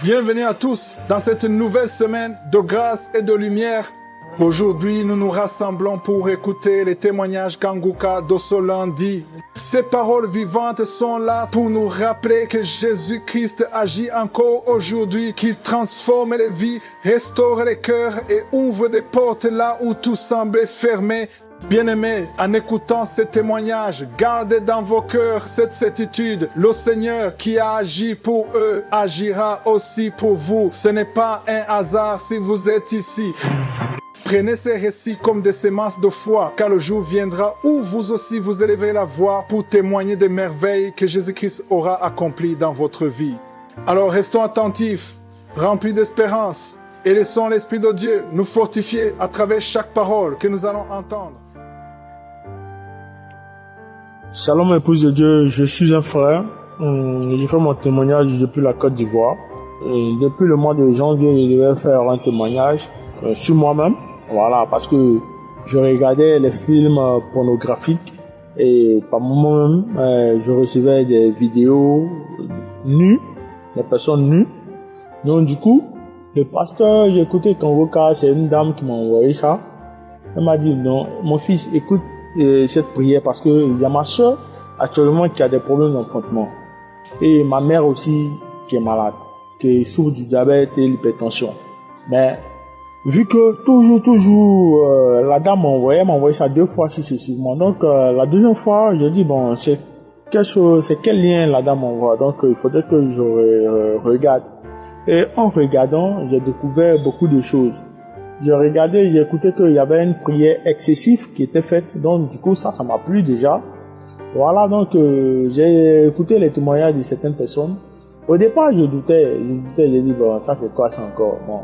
Bienvenue à tous dans cette nouvelle semaine de grâce et de lumière. Aujourd'hui, nous nous rassemblons pour écouter les témoignages qu'Anguka Dosolan dit. Ces paroles vivantes sont là pour nous rappeler que Jésus-Christ agit encore aujourd'hui, qu'il transforme les vies, restaure les cœurs et ouvre des portes là où tout semblait fermé. Bien-aimés, en écoutant ces témoignages, gardez dans vos cœurs cette certitude. Le Seigneur qui a agi pour eux agira aussi pour vous. Ce n'est pas un hasard si vous êtes ici. Prenez ces récits comme des semences de foi, car le jour viendra où vous aussi vous élèverez la voix pour témoigner des merveilles que Jésus-Christ aura accomplies dans votre vie. Alors restons attentifs, remplis d'espérance, et laissons l'Esprit de Dieu nous fortifier à travers chaque parole que nous allons entendre. Shalom épouse de Dieu, je suis un frère. Je fais mon témoignage depuis la Côte d'Ivoire. Et depuis le mois de janvier, je devais faire un témoignage sur moi-même. Voilà, parce que je regardais les films pornographiques et par moi-même, je recevais des vidéos nues, des personnes nues. Donc du coup, le pasteur, j'ai écouté Convoca, c'est une dame qui m'a envoyé ça. Elle m'a dit, non, mon fils, écoute cette prière parce que il y a ma soeur actuellement qui a des problèmes d'enfantement. Et ma mère aussi qui est malade, qui souffre du diabète et l'hypertension. Mais vu que toujours, la dame m'a envoyé ça 2 fois successivement. Donc la deuxième fois, j'ai dit, bon, c'est quel lien la dame m'envoie. Donc il faudrait que je regarde. Et en regardant, j'ai découvert beaucoup de choses. J'ai regardé, j'ai écouté qu'il y avait une prière excessive qui était faite. Donc du coup, ça m'a plu déjà. Voilà, donc j'ai écouté les témoignages de certaines personnes. Au départ, je doutais, j'ai dit, bon, ça c'est quoi ça encore? Bon,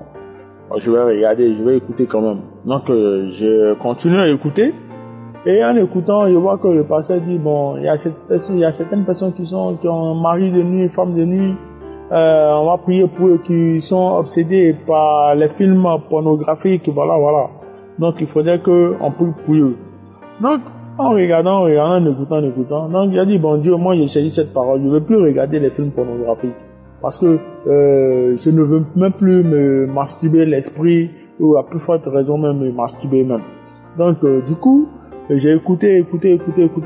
je vais regarder, je vais écouter quand même. Donc j'ai continué à écouter. Et en écoutant, je vois que le pasteur dit, bon, il y a certaines personnes qui ont un mari de nuit, une femme de nuit. On va prier pour eux qui sont obsédés par les films pornographiques, voilà. Donc il faudrait qu'on prie pour eux. Donc en regardant, en écoutant. Donc j'ai dit, bon Dieu, moi j'ai saisi cette parole, je ne veux plus regarder les films pornographiques. Parce que je ne veux même plus me masturber l'esprit, ou à plus forte raison même me masturber même. Donc du coup, j'ai écouté,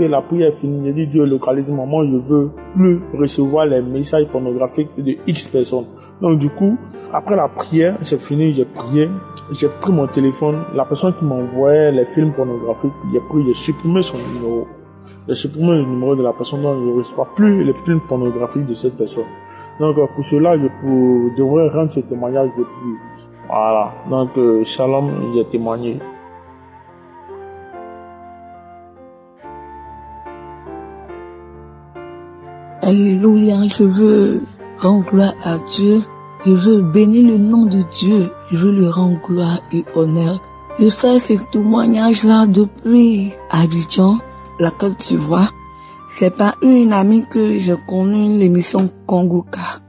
la prière est finie. J'ai dit, Dieu, localise-moi, moi je veux plus recevoir les messages pornographiques de X personnes. Donc du coup, après la prière, c'est fini, j'ai prié, j'ai pris mon téléphone, la personne qui m'envoyait les films pornographiques, j'ai supprimé son numéro. J'ai supprimé le numéro de la personne, donc je ne reçois plus les films pornographiques de cette personne. Donc pour cela, je devrais rendre ce témoignage depuis. Voilà, donc shalom, j'ai témoigné. Alléluia, je veux rendre gloire à Dieu. Je veux bénir le nom de Dieu. Je veux lui rendre gloire et honneur. Je fais ce témoignage-là depuis Abidjan, la Côte d'Ivoire. C'est par une amie que j'ai connu l'émission Congoka.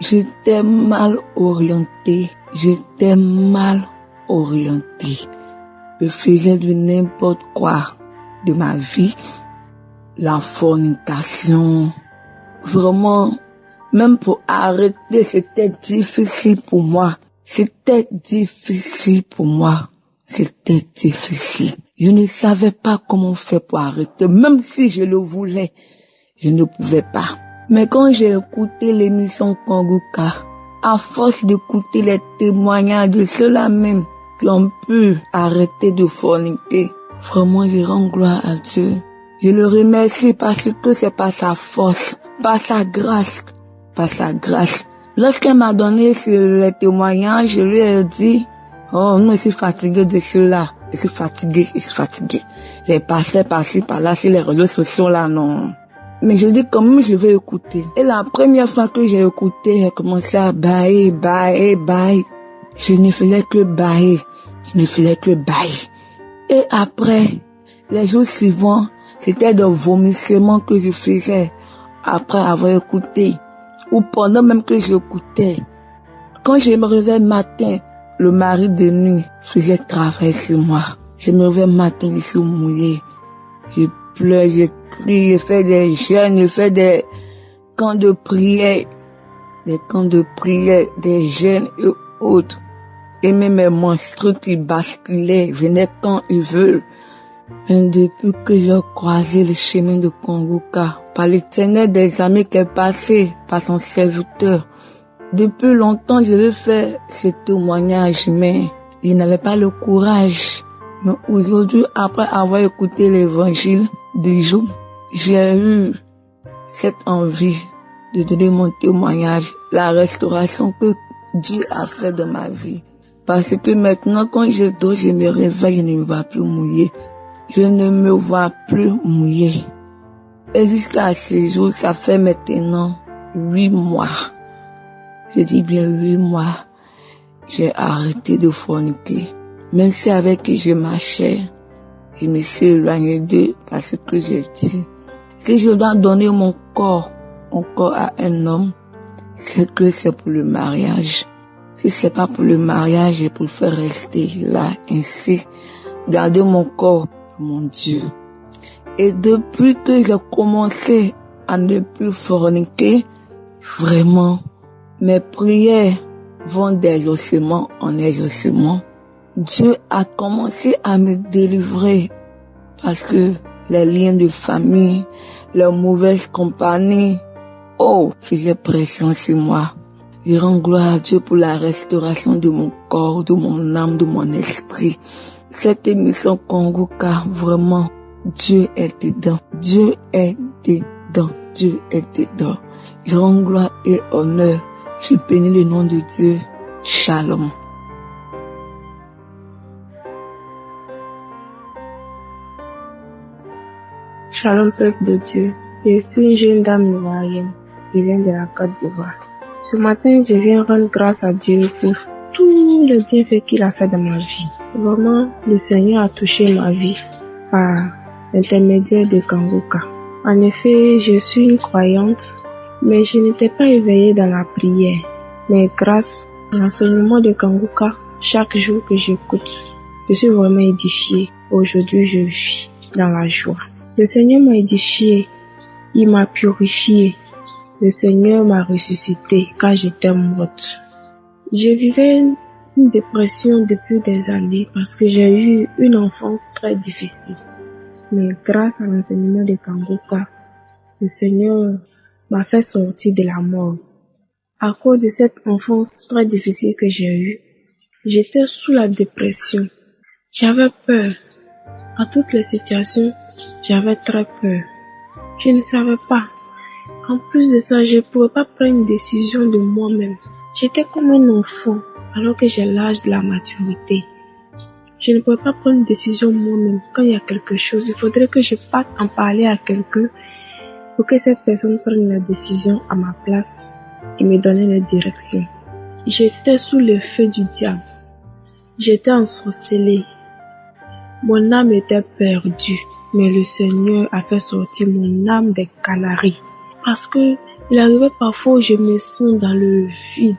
J'étais mal orientée. Je faisais de n'importe quoi de ma vie. La fornication. Vraiment, même pour arrêter, c'était difficile pour moi. Je ne savais pas comment faire pour arrêter. Même si je le voulais, je ne pouvais pas. Mais quand j'ai écouté l'émission Congoka, à force d'écouter les témoignages de ceux-là même qui ont pu arrêter de forniquer, vraiment, je rends gloire à Dieu. Je le remercie parce que c'est par sa force, par sa grâce. Lorsqu'elle m'a donné les témoignages, je lui ai dit, oh non, je suis fatigué de cela. Je suis fatigué. Les pasteurs par-ci, par-là, sur les réseaux sociaux là, non. Mais je dis quand même, je vais écouter. Et la première fois que j'ai écouté, j'ai commencé à bailler. Je ne faisais que bailler. Et après, les jours suivants, c'était des vomissements que je faisais après avoir écouté ou pendant même que j'écoutais. Quand je me réveillais le matin, le mari de nuit faisait travail sur moi. Je me réveillais le matin, je suis mouillée. Je pleure, je crie, je fais des jeûnes, je fais des camps de prière. des camps de prière, des jeunes et autres. Et même mes menstrues qui basculaient, venaient quand ils veulent. Mais depuis que j'ai croisé le chemin de Kongoka, par l'éternel des amis qui est passé, par son serviteur, depuis longtemps je veux faire ce témoignage, mais je n'avais pas le courage. Mais aujourd'hui, après avoir écouté l'évangile du jour, j'ai eu cette envie de donner mon témoignage, la restauration que Dieu a fait dans ma vie. Parce que maintenant, quand je dors, je me réveille, je ne me vois plus mouiller. Je ne me vois plus mouiller. Et jusqu'à ce jour, ça fait maintenant 8 mois. Je dis bien 8 mois. J'ai arrêté de forniquer. Même si avec qui je marchais, je me suis éloignée d'eux parce que j'ai dit, si je dois donner mon corps à un homme, c'est que c'est pour le mariage. Si c'est pas pour le mariage, je préfère rester là, ainsi, garder mon corps pour mon Dieu. Et depuis que j'ai commencé à ne plus forniquer, vraiment, mes prières vont d'exaucement en exaucement. Dieu a commencé à me délivrer parce que les liens de famille, les mauvaises compagnies, faisaient pression sur moi. Je rends gloire à Dieu pour la restauration de mon corps, de mon âme, de mon esprit. Cette émission Kongoka, vraiment, Dieu est dedans. Dieu est dedans. Dieu est dedans. Je rends gloire et honneur. Je bénis le nom de Dieu. Shalom. Shalom peuple de Dieu. Je suis une jeune dame ivoirienne qui vient de la Côte d'Ivoire. Ce matin, je viens rendre grâce à Dieu pour tous les bienfaits qu'il a fait dans ma vie. Vraiment, le Seigneur a touché ma vie par l'intermédiaire de Kongoka. En effet, je suis une croyante, mais je n'étais pas éveillée dans la prière. Mais grâce à l'enseignement de Kongoka, chaque jour que j'écoute, je suis vraiment édifiée. Aujourd'hui, je vis dans la joie. Le Seigneur m'a édifié, il m'a purifié. Le Seigneur m'a ressuscité quand j'étais morte. Je vivais une dépression depuis des années parce que j'ai eu une enfance très difficile. Mais grâce à l'enseignement de Kongoka, le Seigneur m'a fait sortir de la mort. À cause de cette enfance très difficile que j'ai eue, j'étais sous la dépression. J'avais peur. À toutes les situations, j'avais très peur. Je ne savais pas. En plus de ça, je ne pouvais pas prendre une décision de moi-même. J'étais comme un enfant alors que j'ai l'âge de la maturité. Je ne pouvais pas prendre une décision moi-même. Quand il y a quelque chose, il faudrait que je parte en parler à quelqu'un pour que cette personne prenne la décision à ma place et me donne les directions. J'étais sous le feu du diable. J'étais ensorcelée. Mon âme était perdue, mais le Seigneur a fait sortir mon âme des canaries. Parce que il arrivait parfois où je me sens dans le vide.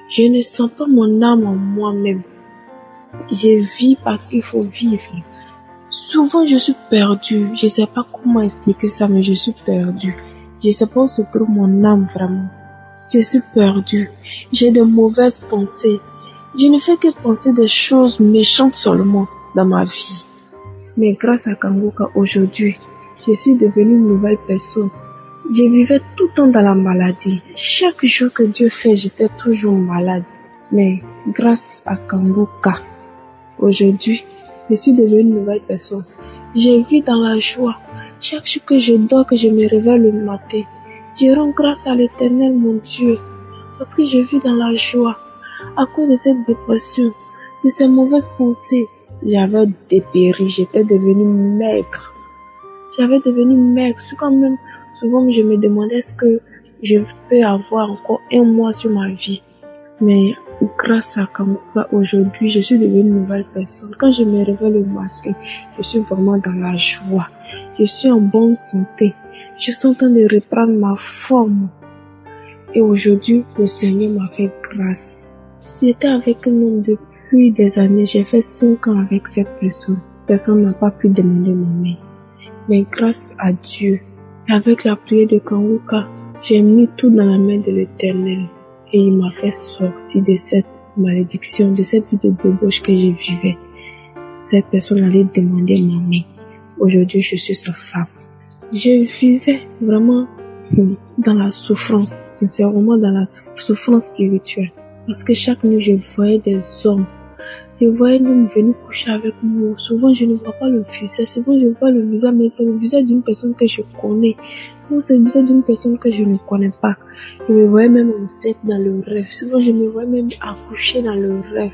Je ne sens pas mon âme en moi-même. Je vis parce qu'il faut vivre. Souvent je suis perdue. Je ne sais pas comment expliquer ça, mais je suis perdue. Je ne sais pas où se trouve mon âme vraiment. Je suis perdue. J'ai de mauvaises pensées. Je ne fais que penser des choses méchantes seulement dans ma vie. Mais grâce à Kongoka aujourd'hui, je suis devenue une nouvelle personne. Je vivais tout le temps dans la maladie. Chaque jour que Dieu fait, j'étais toujours malade. Mais grâce à Kongoka, aujourd'hui, je suis devenue une nouvelle personne. Je vis dans la joie. Chaque jour que je dors, que je me réveille le matin, je rends grâce à l'Éternel, mon Dieu, parce que je vis dans la joie. À cause de cette dépression, de ces mauvaises pensées, j'avais dépéri, j'étais devenue maigre. Quand même, souvent je me demandais est-ce que je peux avoir encore un mois sur ma vie. Mais grâce à Kongoka, aujourd'hui, je suis devenue une nouvelle personne. Quand je me réveille le matin, je suis vraiment dans la joie. Je suis en bonne santé. Je suis en train de reprendre ma forme. Et aujourd'hui, le Seigneur m'a fait grâce. J'étais avec un homme depuis des années. J'ai fait 5 ans avec cette personne. Personne n'a pas pu demander ma main. Mais grâce à Dieu, avec la prière de Kongoka, J'ai mis tout dans la main de l'Éternel et il m'a fait sortir de cette malédiction, de cette vie de débauche que je vivais. Cette personne allait demander ma main. Aujourd'hui, je suis sa femme. Je vivais vraiment dans la souffrance, sincèrement dans la souffrance spirituelle. Parce que chaque nuit, je voyais des hommes. Je voyais l'homme venir coucher avec moi. Souvent, je ne vois pas le visage. Souvent, je vois le visage, mais c'est le visage d'une personne que je connais. Ou c'est le visage d'une personne que je ne connais pas. Je me voyais même enceinte dans le rêve. Souvent, je me voyais même accoucher dans le rêve.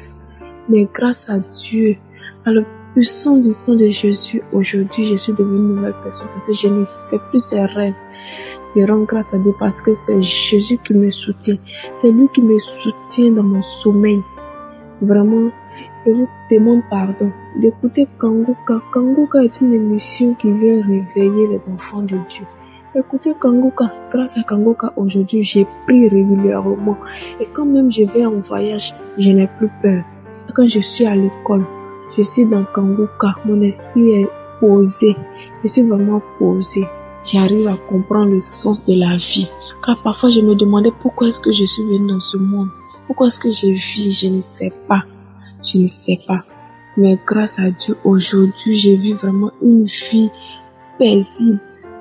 Mais grâce à Dieu, à la puissance du sang de Jésus, aujourd'hui, je suis devenue une nouvelle personne parce que je ne fais plus ces rêves. Je rends grâce à Dieu parce que c'est Jésus qui me soutient. C'est lui qui me soutient dans mon sommeil. Vraiment, je vous demande pardon d'écouter Kanguka. Kanguka est une émission qui vient réveiller les enfants de Dieu. Écoutez Kanguka. Grâce à Kanguka, aujourd'hui, j'ai pris régulièrement. Et quand même je vais en voyage, je n'ai plus peur. Quand je suis à l'école, je suis dans Kanguka. Mon esprit est posé. Je suis vraiment posé. J'arrive à comprendre le sens de la vie. Car parfois, je me demandais pourquoi est-ce que je suis venue dans ce monde. Pourquoi est-ce que je vis? Je ne sais pas. Je ne sais pas. Mais grâce à Dieu, aujourd'hui, j'ai vu vraiment une vie paisible.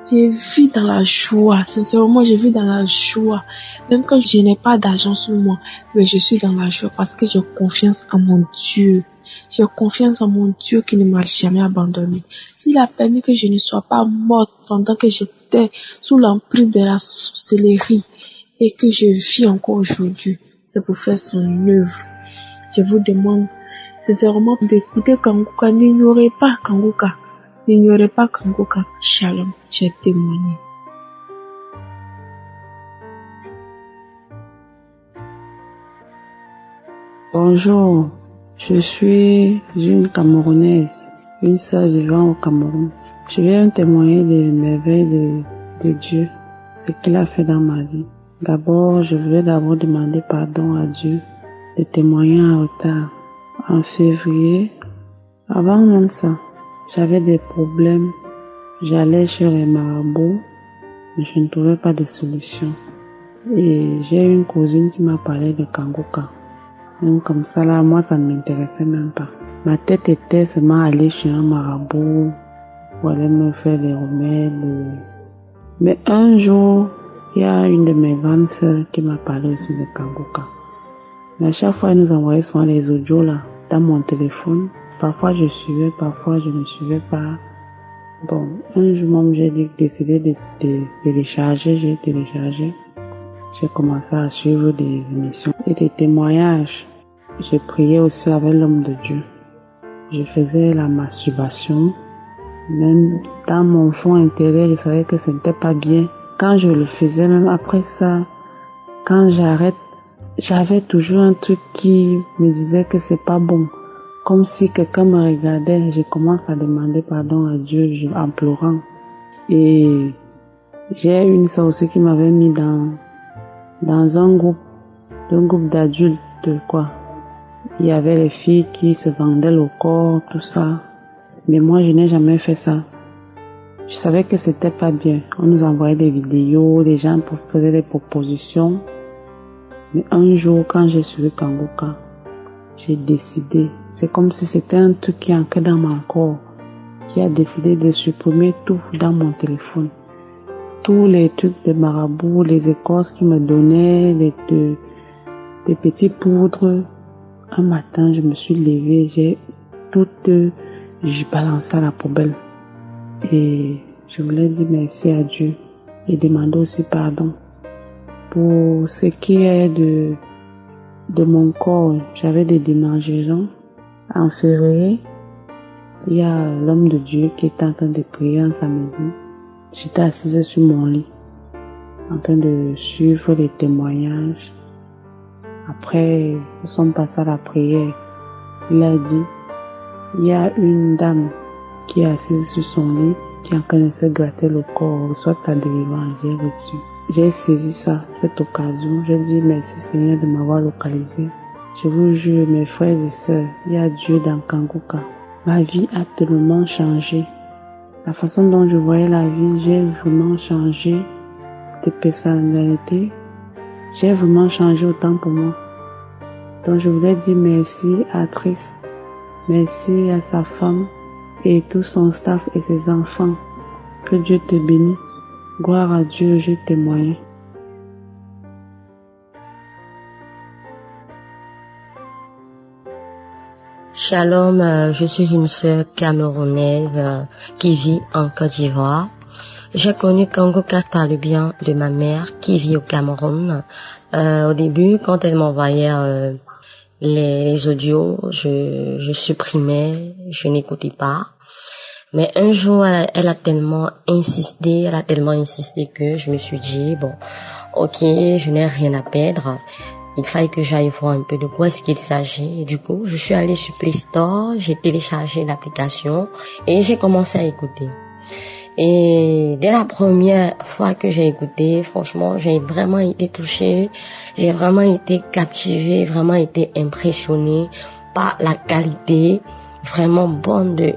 Je vis dans la joie. Sincèrement, je vis dans la joie. Même quand je n'ai pas d'argent sur moi, mais je suis dans la joie parce que j'ai confiance en mon Dieu. J'ai confiance en mon Dieu qui ne m'a jamais abandonné. S'il a permis que je ne sois pas morte pendant que j'étais sous l'emprise de la sorcellerie et que je vis encore aujourd'hui, c'est pour faire son œuvre. Je vous demande sincèrement d'écouter Kanguka. N'ignorez pas Kanguka. N'ignorez pas Kanguka. Shalom, j'ai témoigné. Bonjour, je suis une Camerounaise, une sœur vivant au Cameroun. Je viens témoigner des merveilles de Dieu, ce qu'il a fait dans ma vie. D'abord, je voulais demander pardon à Dieu de témoigner en retard. En février, avant même ça, j'avais des problèmes. J'allais chez les marabouts, mais je ne trouvais pas de solution. Et j'ai une cousine qui m'a parlé de Kanguka. Donc comme ça là, moi ça ne m'intéressait même pas. Ma tête était seulement aller chez un marabout pour aller me faire des remèdes. Mais un jour, il y a une de mes grandes sœurs qui m'a parlé aussi de Kanguka. Mais à chaque fois, elle nous envoyait souvent les audios là, dans mon téléphone. Parfois je suivais, parfois je ne suivais pas. Bon, un jour même j'ai décidé de télécharger, j'ai téléchargé. J'ai commencé à suivre des émissions et des témoignages. J'ai prié aussi avec l'homme de Dieu. Je faisais la masturbation. Même dans mon fond intérieur, je savais que ce n'était pas bien. Quand je le faisais, même après ça, quand j'arrête, j'avais toujours un truc qui me disait que c'est pas bon. Comme si quelqu'un me regardait, je commence à demander pardon à Dieu en pleurant. Et j'ai une sœur aussi qui m'avait mis dans un groupe d'adultes, quoi. Il y avait les filles qui se vendaient le corps, tout ça. Mais moi, je n'ai jamais fait ça. Je savais que c'était pas bien. On nous envoyait des vidéos, les gens faisaient des propositions. Mais un jour, quand j'ai suivi Kanguka, j'ai décidé. C'est comme si c'était un truc qui est ancré dans mon corps, qui a décidé de supprimer tout dans mon téléphone. Tous les trucs de marabout, les écorces qui me donnaient, des petits poudres. Un matin, je me suis levée, j'ai balancé à la poubelle. Et je voulais dire merci à Dieu et demander aussi pardon pour ce qui est de mon corps. J'avais des démangeaisons. En février, il y a l'homme de Dieu qui était en train de prier un samedi. J'étais assise sur mon lit, en train de suivre les témoignages. Après, nous sommes passés à la prière. Il a dit, il y a une dame qui est assise sur son lit, qui est en train de se gratter le corps, reçoit ta délivrance, j'ai reçu. J'ai saisi ça, cette occasion. Je dis merci Seigneur de m'avoir localisé. Je vous jure, mes frères et sœurs, il y a Dieu dans Kanguka. Ma vie a tellement changé. La façon dont je voyais la vie, j'ai vraiment changé de personnalité, j'ai vraiment changé autant pour moi. Donc je voulais dire merci à Tris, merci à sa femme et tout son staff et ses enfants. Que Dieu te bénisse. Gloire à Dieu, je témoigne. Shalom, je suis une sœur camerounaise qui vit en Côte d'Ivoire. J'ai connu Kangoka par le bien de ma mère qui vit au Cameroun. Au début, quand elle m'envoyait les audios, je supprimais, je n'écoutais pas. Mais un jour, elle a tellement insisté que je me suis dit, bon, ok, je n'ai rien à perdre. Il fallait que j'aille voir un peu de quoi est-ce qu'il s'agit. Et du coup, je suis allée sur Play Store, j'ai téléchargé l'application et j'ai commencé à écouter. Et dès la première fois que j'ai écouté, franchement, j'ai vraiment été touchée, j'ai vraiment été captivée, vraiment été impressionnée par la qualité vraiment bonne de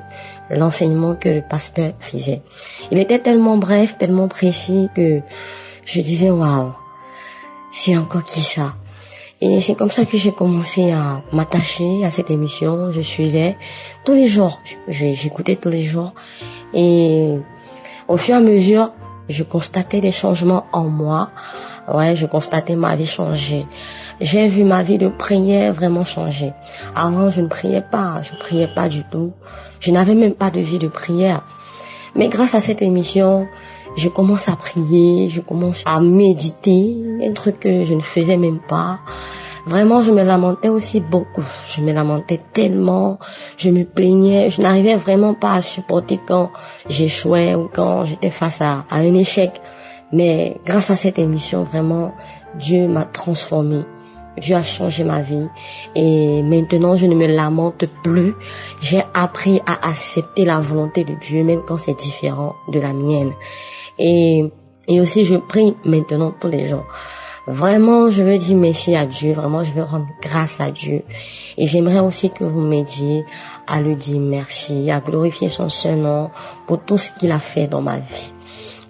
l'enseignement que le pasteur faisait. Il était tellement bref, tellement précis que je disais waouh, c'est encore qui ça? Et c'est comme ça que j'ai commencé à m'attacher à cette émission. Je suivais tous les jours, j'écoutais tous les jours et au fur et à mesure, je constatais des changements en moi. Ouais, je constatais ma vie changer. J'ai vu ma vie de prière vraiment changer. Avant, je ne priais pas du tout. Je n'avais même pas de vie de prière. Mais grâce à cette émission, je commence à prier, je commence à méditer, un truc que je ne faisais même pas. Vraiment, je me lamentais aussi beaucoup. Je me lamentais tellement, je me plaignais. Je n'arrivais vraiment pas à supporter quand j'échouais ou quand j'étais face à un échec. Mais grâce à cette émission, vraiment, Dieu m'a transformée. Dieu a changé ma vie. Et maintenant, je ne me lamente plus. J'ai appris à accepter la volonté de Dieu, même quand c'est différent de la mienne. Et aussi, je prie maintenant tous les jours. Vraiment, je veux dire merci à Dieu. Vraiment, je veux rendre grâce à Dieu. Et j'aimerais aussi que vous m'aidiez à lui dire merci, à glorifier son Saint-Nom pour tout ce qu'il a fait dans ma vie.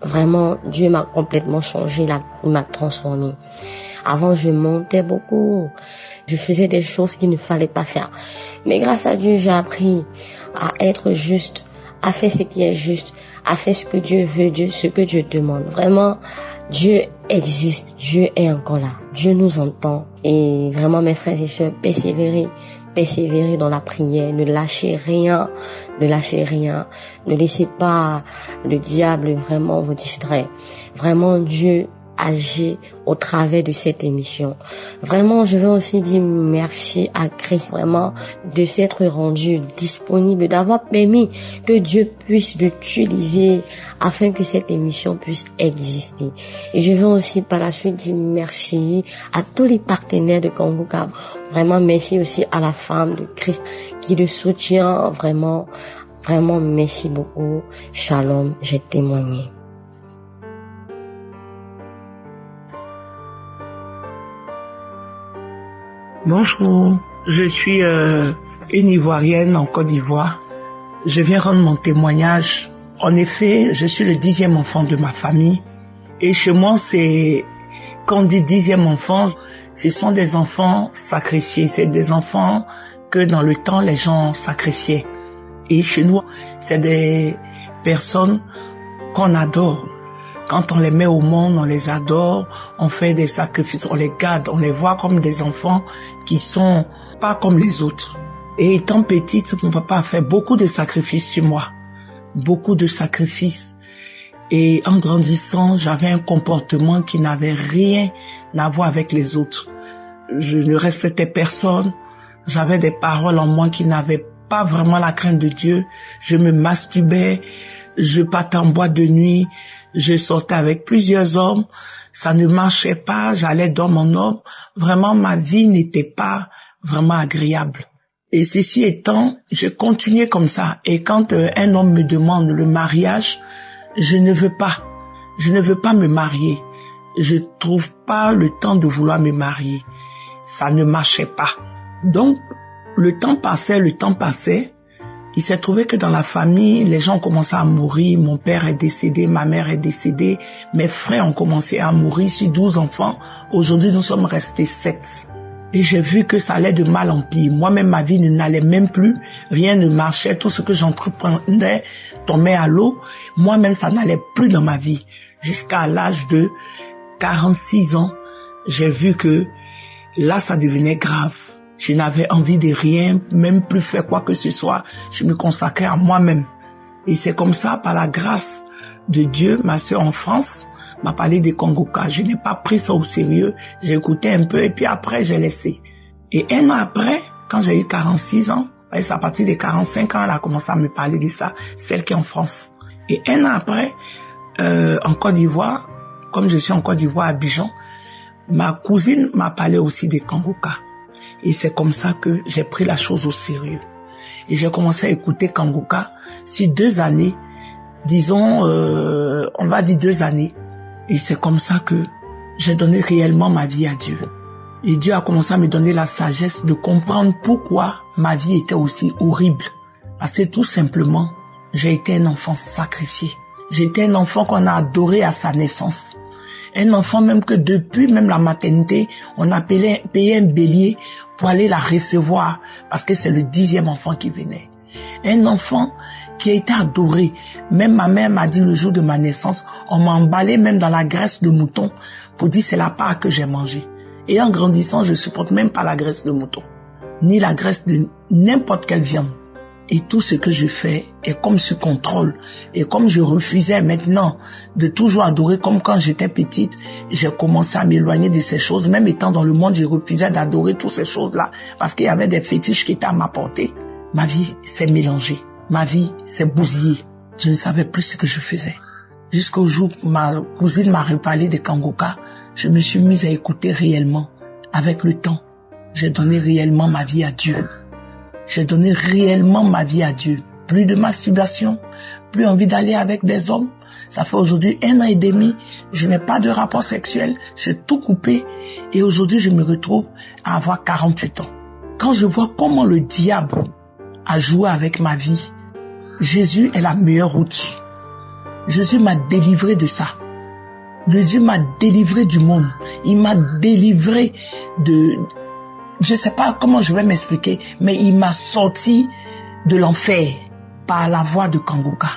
Vraiment, Dieu m'a complètement changé, il m'a transformé. Avant, je mentais beaucoup. Je faisais des choses qu'il ne fallait pas faire. Mais grâce à Dieu, j'ai appris à être juste, à faire ce qui est juste, à faire ce que Dieu veut, ce que Dieu demande. Vraiment, Dieu existe, Dieu est encore là, Dieu nous entend. Et vraiment, mes frères et sœurs, persévérez dans la prière, ne lâchez rien, ne laissez pas le diable vraiment vous distraire. Vraiment, Dieu agit au travers de cette émission. Vraiment, je veux aussi dire merci à Christ, vraiment, de s'être rendu disponible, d'avoir permis que Dieu puisse l'utiliser afin que cette émission puisse exister. Et je veux aussi par la suite dire merci à tous les partenaires de Kangoka. Vraiment, merci aussi à la femme de Christ qui le soutient vraiment. Vraiment, merci beaucoup. Shalom, j'ai témoigné. Bonjour, je suis une Ivoirienne en Côte d'Ivoire. Je viens rendre mon témoignage. En effet, je suis le 10e enfant de ma famille. Et chez moi, quand on dit 10e enfant, ce sont des enfants sacrifiés. C'est des enfants que dans le temps, les gens sacrifiaient. Et chez nous, c'est des personnes qu'on adore. Quand on les met au monde, on les adore, on fait des sacrifices, on les garde, on les voit comme des enfants qui sont pas comme les autres. Et étant petite, mon papa a fait beaucoup de sacrifices sur moi. Beaucoup de sacrifices. Et en grandissant, j'avais un comportement qui n'avait rien à voir avec les autres. Je ne respectais personne. J'avais des paroles en moi qui n'avaient pas vraiment la crainte de Dieu. Je me masturbais, je partais en boîte de nuit, je sortais avec plusieurs hommes, ça ne marchait pas, j'allais d'homme en homme. Vraiment, ma vie n'était pas vraiment agréable. Et ceci étant, je continuais comme ça. Et quand un homme me demande le mariage, je ne veux pas me marier. Je trouve pas le temps de vouloir me marier. Ça ne marchait pas. Donc, le temps passait. Il s'est trouvé que dans la famille, les gens ont commencé à mourir. Mon père est décédé, ma mère est décédée, mes frères ont commencé à mourir. Sur 12 enfants, aujourd'hui nous sommes restés 7. Et j'ai vu que ça allait de mal en pire. Moi-même, ma vie n'allait même plus. Rien ne marchait. Tout ce que j'entreprenais tombait à l'eau. Moi-même, ça n'allait plus dans ma vie. Jusqu'à l'âge de 46 ans, j'ai vu que là, ça devenait grave. Je n'avais envie de rien, même plus faire quoi que ce soit. Je me consacrais à moi-même. Et c'est comme ça, par la grâce de Dieu, ma sœur en France m'a parlé des Kongoka. Je n'ai pas pris ça au sérieux. J'ai écouté un peu et puis après, j'ai laissé. Et un an après, quand j'ai eu 46 ans, c'est à partir de 45 ans, elle a commencé à me parler de ça, celle qui est en France. Et un an après, en Côte d'Ivoire, comme je suis en Côte d'Ivoire, à Abidjan, ma cousine m'a parlé aussi des Kongoka. Et c'est comme ça que j'ai pris la chose au sérieux. Et j'ai commencé à écouter Kongoka sur 2 années, disons, on va dire 2 années. Et c'est comme ça que j'ai donné réellement ma vie à Dieu. Et Dieu a commencé à me donner la sagesse de comprendre pourquoi ma vie était aussi horrible. Parce que tout simplement, j'ai été un enfant sacrifié. J'étais un enfant qu'on a adoré à sa naissance. Un enfant même que depuis même la maternité, on a payé un bélier pour aller la recevoir parce que c'est le 10e enfant qui venait. Un enfant qui a été adoré. Même ma mère m'a dit le jour de ma naissance, on m'a emballé même dans la graisse de mouton pour dire c'est la part que j'ai mangée. Et en grandissant, je supporte même pas la graisse de mouton, ni la graisse de n'importe quelle viande. Et tout ce que je fais est comme sous contrôle. Et comme je refusais maintenant de toujours adorer comme quand j'étais petite, j'ai commencé à m'éloigner de ces choses. Même étant dans le monde, je refusais d'adorer toutes ces choses-là parce qu'il y avait des fétiches qui étaient à ma portée. Ma vie s'est mélangée. Ma vie s'est bousillée. Je ne savais plus ce que je faisais. Jusqu'au jour où ma cousine m'a reparlé de Kongoka, je me suis mise à écouter réellement. Avec le temps, j'ai donné réellement ma vie à Dieu. J'ai donné réellement ma vie à Dieu. Plus de masturbation, plus envie d'aller avec des hommes. Ça fait aujourd'hui 1 an et demi, je n'ai pas de rapport sexuel, j'ai tout coupé et aujourd'hui je me retrouve à avoir 48 ans. Quand je vois comment le diable a joué avec ma vie, Jésus est la meilleure route. Jésus m'a délivré de ça. Jésus m'a délivré du monde. Il m'a délivré de... Je ne sais pas comment je vais m'expliquer, mais il m'a sorti de l'enfer par la voix de Kongoka.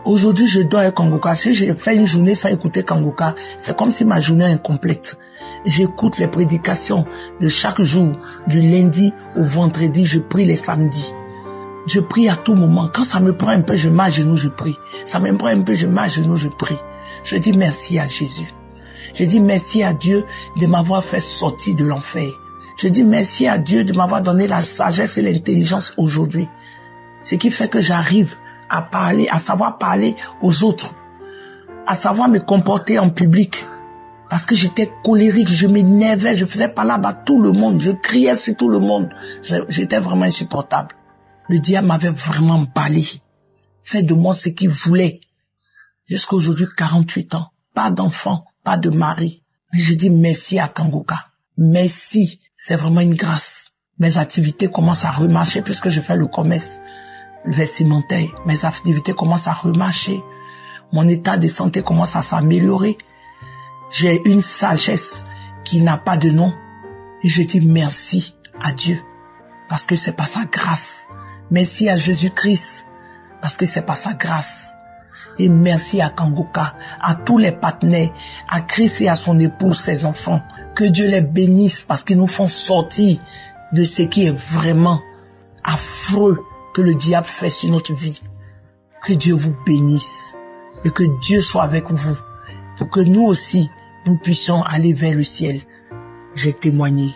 Aujourd'hui, je dors avec Kongoka. Si j'ai fait une journée sans écouter Kongoka, c'est comme si ma journée est incomplète. J'écoute les prédications de chaque jour, du lundi au vendredi, je prie les samedis. Je prie à tout moment. Quand ça me prend un peu, je mets à genoux, je prie. Ça me prend un peu, je mets à genoux, je prie. Je dis merci à Jésus. Je dis merci à Dieu de m'avoir fait sortir de l'enfer. Je dis merci à Dieu de m'avoir donné la sagesse et l'intelligence aujourd'hui. Ce qui fait que j'arrive à parler, à savoir parler aux autres, à savoir me comporter en public. Parce que j'étais colérique, je m'énervais, je faisais parler à tout le monde, je criais sur tout le monde. J'étais vraiment insupportable. Le diable m'avait vraiment emballé, fait de moi ce qu'il voulait. Jusqu'à aujourd'hui, 48 ans, pas d'enfant, pas de mari. Mais je dis merci à Kongoka. Merci. C'est vraiment une grâce. Mes activités commencent à remarcher puisque je fais le commerce vestimentaire. Mes activités commencent à remarcher. Mon état de santé commence à s'améliorer. J'ai une sagesse qui n'a pas de nom. Et je dis merci à Dieu parce que c'est par sa grâce. Merci à Jésus-Christ parce que c'est par sa grâce. Et merci à Kongoka, à tous les partenaires, à Christ et à son épouse, ses enfants. Que Dieu les bénisse parce qu'ils nous font sortir de ce qui est vraiment affreux que le diable fait sur notre vie. Que Dieu vous bénisse et que Dieu soit avec vous pour que nous aussi, nous puissions aller vers le ciel. J'ai témoigné.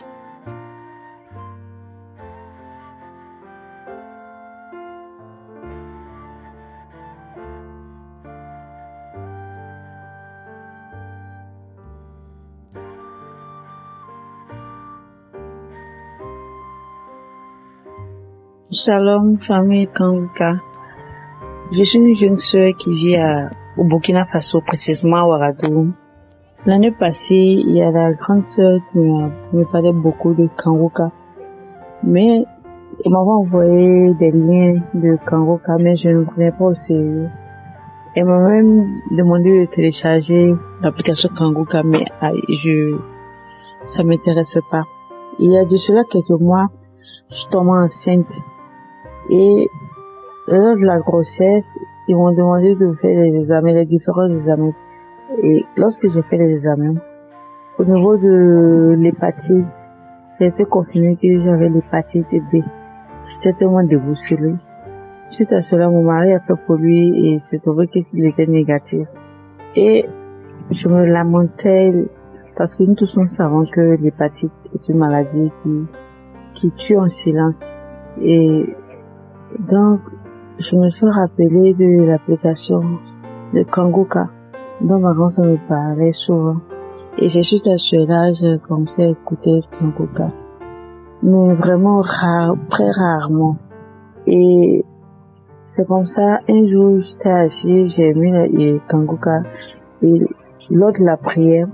Shalom, famille Kongoka. Je suis une jeune sœur qui vit au Burkina Faso, précisément à Ouagadougou. L'année passée, il y a la grande sœur qui me parlait beaucoup de Kongoka. Mais Il m'avait envoyé des liens de Kangoka, mais je ne prenais pas au sérieux. Elle m'a même demandé de télécharger l'application Kangoka, mais ça m'intéresse pas. Il y a de cela quelques mois, je suis tombée enceinte. Et lors de la grossesse, ils m'ont demandé de faire les examens, les différents examens. Et lorsque j'ai fait les examens, au niveau de l'hépatite, j'ai été confirmé que j'avais l'hépatite B. J'étais tellement déboussolée. Suite à cela, mon mari a fait pour lui et s'est trouvé qu'il était négatif. Et je me lamentais parce que nous tous nous savons que l'hépatite est une maladie qui tue en silence. Et donc, je me suis rappelé de l'application de Kangoka dont ma grand-mère me parlait souvent. Et c'est suite à cela, j'ai commencé à écouter Kangoka. Mais vraiment très rarement. Et c'est comme ça, un jour, j'étais assise, j'ai mis Kangoka, et lors de la prière,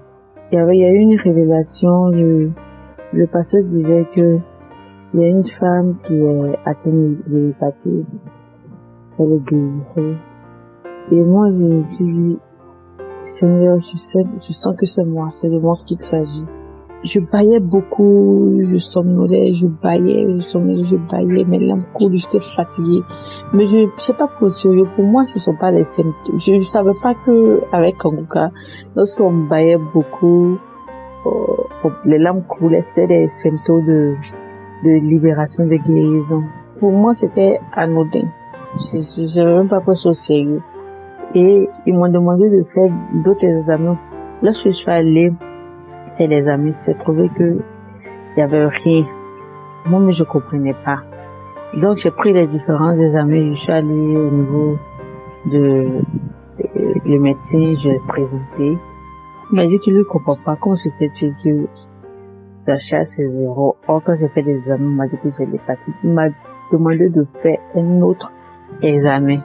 il y a eu une révélation, le pasteur disait que il y a une femme qui est atteinte de l'hépatite, elle est guérie. Et moi, je me suis dit, Seigneur, je sens que c'est moi, c'est de moi qu'il s'agit. Je baillais beaucoup, je somnolais, je baillais, mes larmes coulent, j'étais fatiguée. Mais c'est pas pour sérieux, pour moi, ce sont pas les symptômes. Je savais pas que, avec Kangoka, lorsqu'on baillait beaucoup, les larmes coulaient, c'était des symptômes de libération, de guérison. Pour moi, c'était anodin. Je n'avais même pas pris ça au sérieux. Et ils m'ont demandé de faire d'autres examens. Lorsque je suis allée faire les examens, j'ai trouvé que il y avait rien. Moi, mais je comprenais pas. Donc, j'ai pris les différents examens. Je suis allée au niveau le médecin, je l'ai présenté. Il m'a dit qu'il ne comprend pas. Comment se fait-il que la chasse c'est 0? Or, quand j'ai fait des examens, il m'a dit que j'ai l'hépatite. Il m'a demandé de faire un autre examen.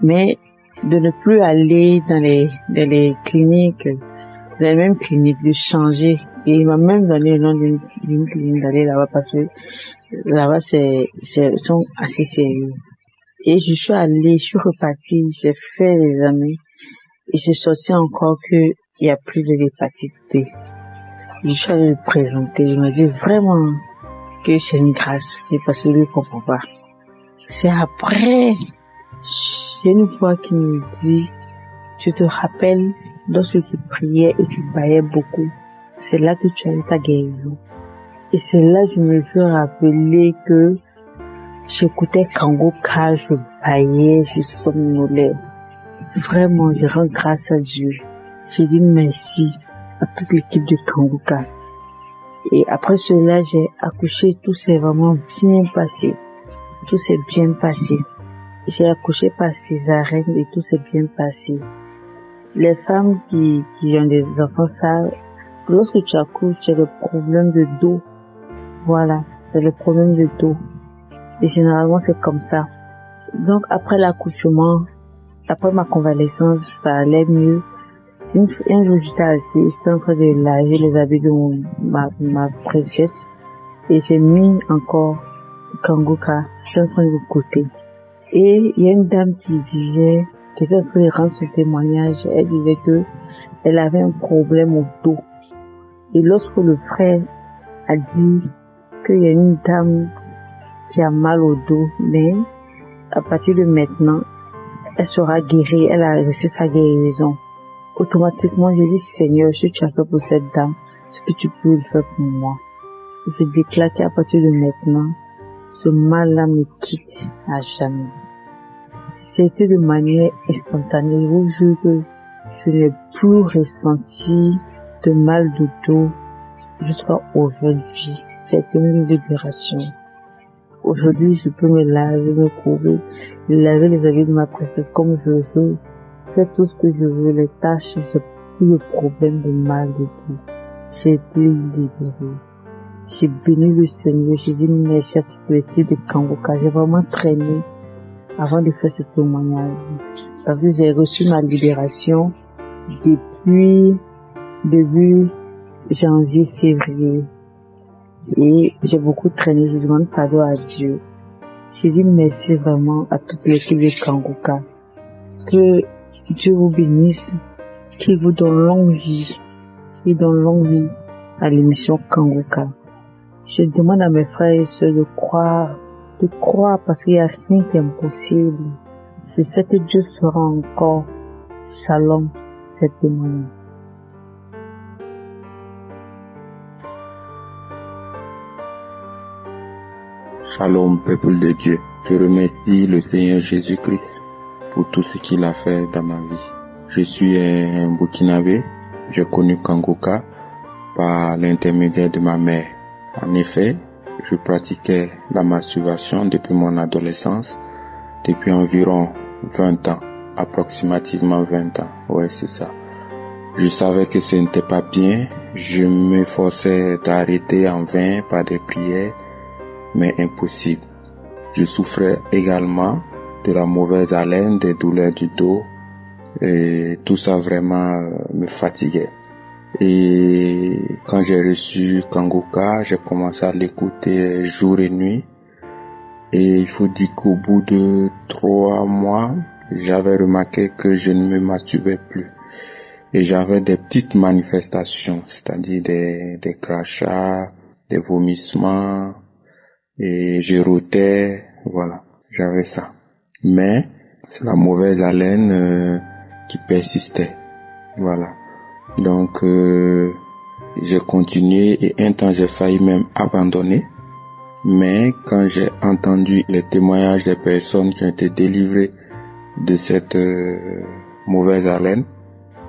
Mais de ne plus aller dans les cliniques, dans les mêmes cliniques, de changer. Et il m'a même donné le nom d'une clinique d'aller là-bas parce que là-bas ils sont assez sérieux. Et je suis repartie, j'ai fait l'examen et j'ai sorti encore qu'il y a plus de l'hépatite B. Je suis allée le présenter, je me dis vraiment que c'est une grâce et parce que lui ne comprend pas. C'est après, j'ai une voix qui me dit, tu te rappelles lorsque tu priais et tu baillais beaucoup, c'est là que tu as eu ta guérison. Et c'est là que je me suis rappelé que j'écoutais Kangoka, je baillais, je somnolais. Vraiment, je rends grâce à Dieu. J'ai dit merci à toute l'équipe de Kangoka. Et après cela, j'ai accouché, tout s'est vraiment bien passé. Tout s'est bien passé. J'ai accouché par césarienne et tout s'est bien passé. Les femmes qui ont des enfants, ça, lorsque tu accouches, tu as le problème de dos. Voilà, c'est le problème de dos. Et généralement, c'est comme ça. Donc, après l'accouchement, après ma convalescence, ça allait mieux. Un jour, j'étais assise, j'étais en train de laver les habits de ma princesse. Et j'ai mis encore Kangoka, j'étais en train de l'écouter. Et il y a une dame qui était en train de rendre son témoignage. Elle disait que elle avait un problème au dos. Et lorsque le frère a dit qu'il y a une dame qui a mal au dos, mais à partir de maintenant, elle sera guérie, elle a reçu sa guérison. Automatiquement, j'ai dit, Seigneur, ce que tu as fait pour cette dame, ce que tu peux le faire pour moi. Je déclare qu'à partir de maintenant, ce mal-là me quitte à jamais. C'était de manière instantanée. Je vous jure que je n'ai plus ressenti de mal de dos jusqu'à aujourd'hui. C'est une libération. Aujourd'hui, je peux me laver, me couvrir, laver les habits de ma princesse comme je veux, faire tout ce que je veux, les tâches, j'ai plus le problème de mal de dos. J'ai été libérée. J'ai béni le Seigneur, j'ai dit merci à toute l'équipe de Kangoka. J'ai vraiment traîné avant de faire ce témoignage. Parce que j'ai reçu ma libération depuis début janvier, février. Et j'ai beaucoup traîné, je demande pardon à Dieu. Je dis merci vraiment à toute l'équipe de Kanguka. Que Dieu vous bénisse, qu'il vous donne longue vie, qu'il donne longue vie à l'émission Kanguka. Je demande à mes frères et sœurs de croire parce qu'il n'y a rien qui est impossible. Je sais que Dieu fera encore. Shalom, c'est témoignage. Shalom, peuple de Dieu. Je remercie le Seigneur Jésus-Christ pour tout ce qu'il a fait dans ma vie. Je suis un Burkinabé. J'ai connu Kanguka par l'intermédiaire de ma mère. En effet, je pratiquais la masturbation depuis mon adolescence, depuis environ 20 ans, approximativement 20 ans. Ouais, c'est ça. Je savais que ce n'était pas bien. Je m'efforçais d'arrêter en vain par des prières, mais impossible. Je souffrais également de la mauvaise haleine, des douleurs du dos, et tout ça vraiment me fatiguait. Et quand j'ai reçu Kanguka, j'ai commencé à l'écouter jour et nuit. Et il faut dire qu'au bout de 3 mois, j'avais remarqué que je ne me masturbais plus. Et j'avais des petites manifestations, c'est-à-dire des crachats, des vomissements, et je rotais, voilà, j'avais ça. Mais c'est la mauvaise haleine qui persistait, voilà. Donc j'ai continué et un temps j'ai failli même abandonner. Mais quand j'ai entendu les témoignages des personnes qui ont été délivrées de cette mauvaise haleine,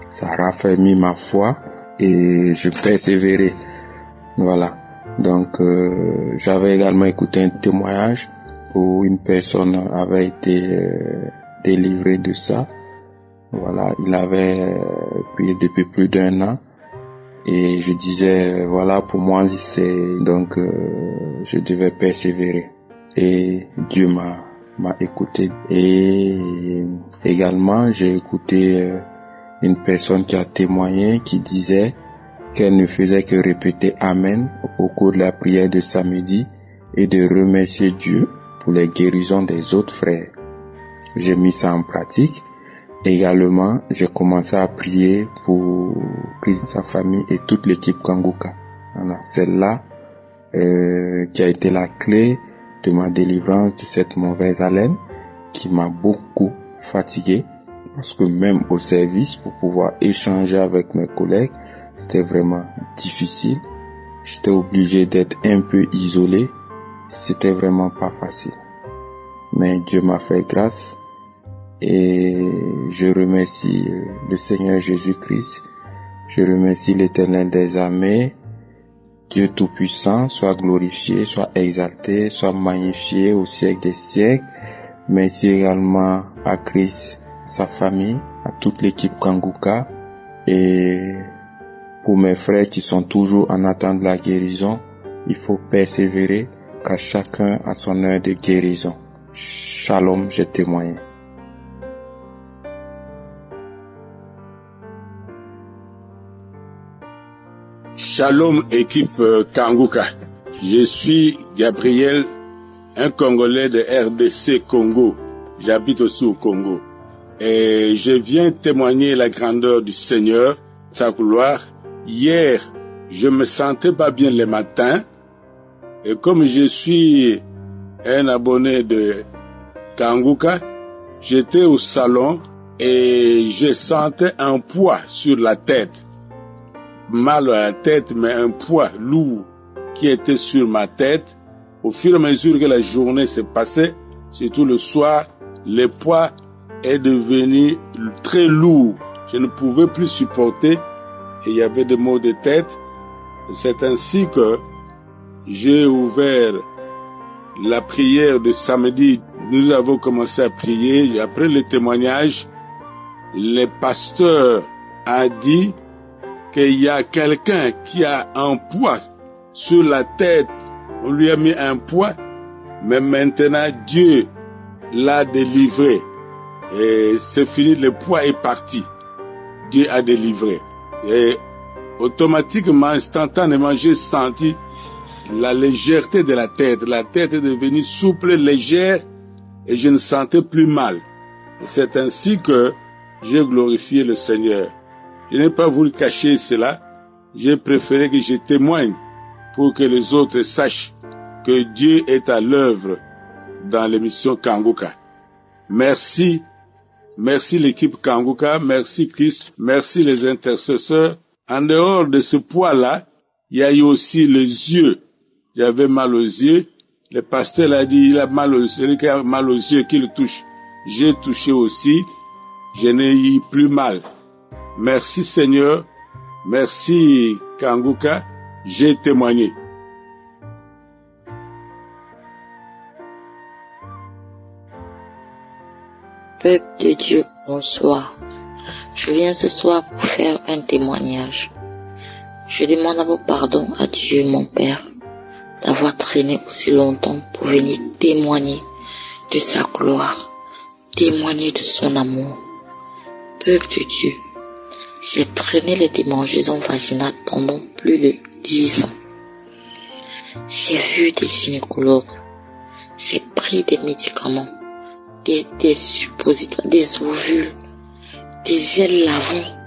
ça a raffermi ma foi et je persévérais. Voilà. Donc j'avais également écouté un témoignage où une personne avait été délivrée de ça. Voilà, il avait prié depuis plus d'1 an et je disais voilà, pour moi c'est donc je devais persévérer et Dieu m'a écouté. Et également j'ai écouté une personne qui a témoigné, qui disait qu'elle ne faisait que répéter Amen au cours de la prière de samedi et de remercier Dieu pour les guérisons des autres frères. J'ai mis ça en pratique. Également, j'ai commencé à prier pour Christ, sa famille et toute l'équipe Kanguka. Voilà, c'est là qui a été la clé de ma délivrance de cette mauvaise haleine qui m'a beaucoup fatigué. Parce que même au service, pour pouvoir échanger avec mes collègues, c'était vraiment difficile. J'étais obligé d'être un peu isolé. C'était vraiment pas facile. Mais Dieu m'a fait grâce. Et je remercie le Seigneur Jésus-Christ. Je remercie l'Éternel des armées. Dieu Tout-Puissant, soit glorifié, soit exalté, soit magnifié au siècle des siècles. Merci également à Christ, sa famille, à toute l'équipe Kanguka. Et pour mes frères qui sont toujours en attente de la guérison, il faut persévérer car chacun a son heure de guérison. Shalom, je témoigne. Shalom équipe Kanguka. Je suis Gabriel, un Congolais de RDC Congo. J'habite aussi au Congo. Et je viens témoigner la grandeur du Seigneur, sa gloire. Hier, je me sentais pas bien le matin. Et comme je suis un abonné de Kanguka, j'étais au salon et je sentais un poids sur la tête. Mal à la tête, mais un poids lourd qui était sur ma tête. Au fur et à mesure que la journée s'est passée, surtout le soir, le poids est devenu très lourd. Je ne pouvais plus supporter et il y avait des maux de tête. C'est ainsi que j'ai ouvert la prière de samedi. Nous avons commencé à prier. Après le témoignage, le pasteur a dit qu'il y a quelqu'un qui a un poids sur la tête. On lui a mis un poids, mais maintenant Dieu l'a délivré. Et c'est fini, le poids est parti. Dieu a délivré. Et automatiquement, instantanément, j'ai senti la légèreté de la tête. La tête est devenue souple, légère, et je ne sentais plus mal. Et c'est ainsi que j'ai glorifié le Seigneur. Je n'ai pas voulu cacher cela. J'ai préféré que je témoigne pour que les autres sachent que Dieu est à l'œuvre dans l'émission Kanguka. Merci. Merci l'équipe Kanguka. Merci Christ. Merci les intercesseurs. En dehors de ce poids-là, il y a eu aussi les yeux. J'avais mal aux yeux. Le pasteur a dit, il a mal aux yeux. Celui qui a mal aux yeux, qui le touche. J'ai touché aussi. Je n'ai eu plus mal. Merci Seigneur. Merci Kanguka. J'ai témoigné. Peuple de Dieu, bonsoir. Je viens ce soir pour faire un témoignage. Je demande d'abord pardon à Dieu, mon Père, d'avoir traîné aussi longtemps pour venir témoigner de sa gloire, témoigner de son amour. Peuple de Dieu, j'ai traîné les démangeaisons vaginales pendant plus de 10 ans. J'ai vu des gynécologues, j'ai pris des médicaments, des suppositoires, des ovules, des gels lavants.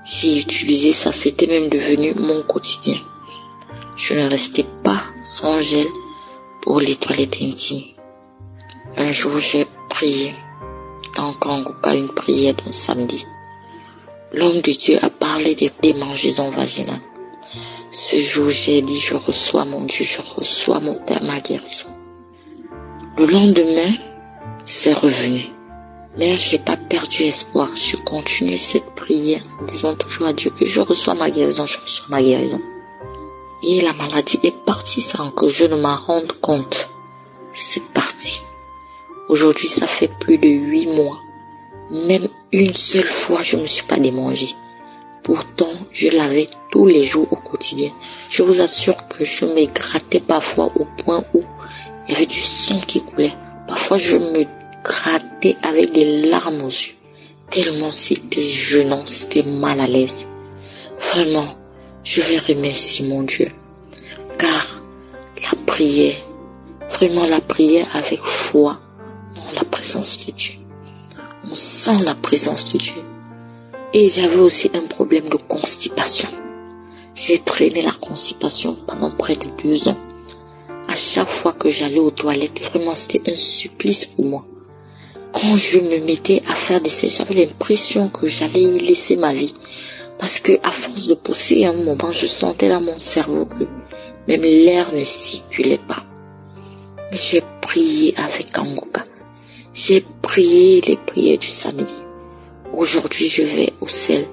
J'ai utilisé ça, c'était même devenu mon quotidien. Je ne restais pas sans gel pour les toilettes intimes. Un jour, j'ai prié dans Kanguka, une prière d'un samedi. L'homme de Dieu a parlé des démangeaisons vaginales. Ce jour, j'ai dit, je reçois mon Dieu, je reçois mon Père, ma guérison. Le lendemain, c'est revenu. Mais j'ai pas perdu espoir. Je continue cette prière en disant toujours à Dieu que je reçois ma guérison, je reçois ma guérison. Et la maladie est partie sans que je ne m'en rende compte. C'est parti. Aujourd'hui, ça fait plus de 8 mois. Même une seule fois, je me suis pas démangée. Pourtant, je lavais tous les jours au quotidien. Je vous assure que je me grattais parfois au point où il y avait du sang qui coulait. Parfois, je me grattais avec des larmes aux yeux. Tellement c'était gênant, c'était mal à l'aise. Vraiment, je vais remercier mon Dieu. Car la prière, vraiment la prière avec foi dans la présence de Dieu. On sent la présence de Dieu. Et j'avais aussi un problème de constipation. J'ai traîné la constipation pendant près de 2 ans. À chaque fois que j'allais aux toilettes, vraiment c'était un supplice pour moi. Quand je me mettais à faire des séances, j'avais l'impression que j'allais y laisser ma vie. Parce que à force de pousser, à un moment, je sentais dans mon cerveau que même l'air ne circulait pas. Mais j'ai prié avec Kanguka. J'ai prié les prières du samedi. Aujourd'hui, je vais au ciel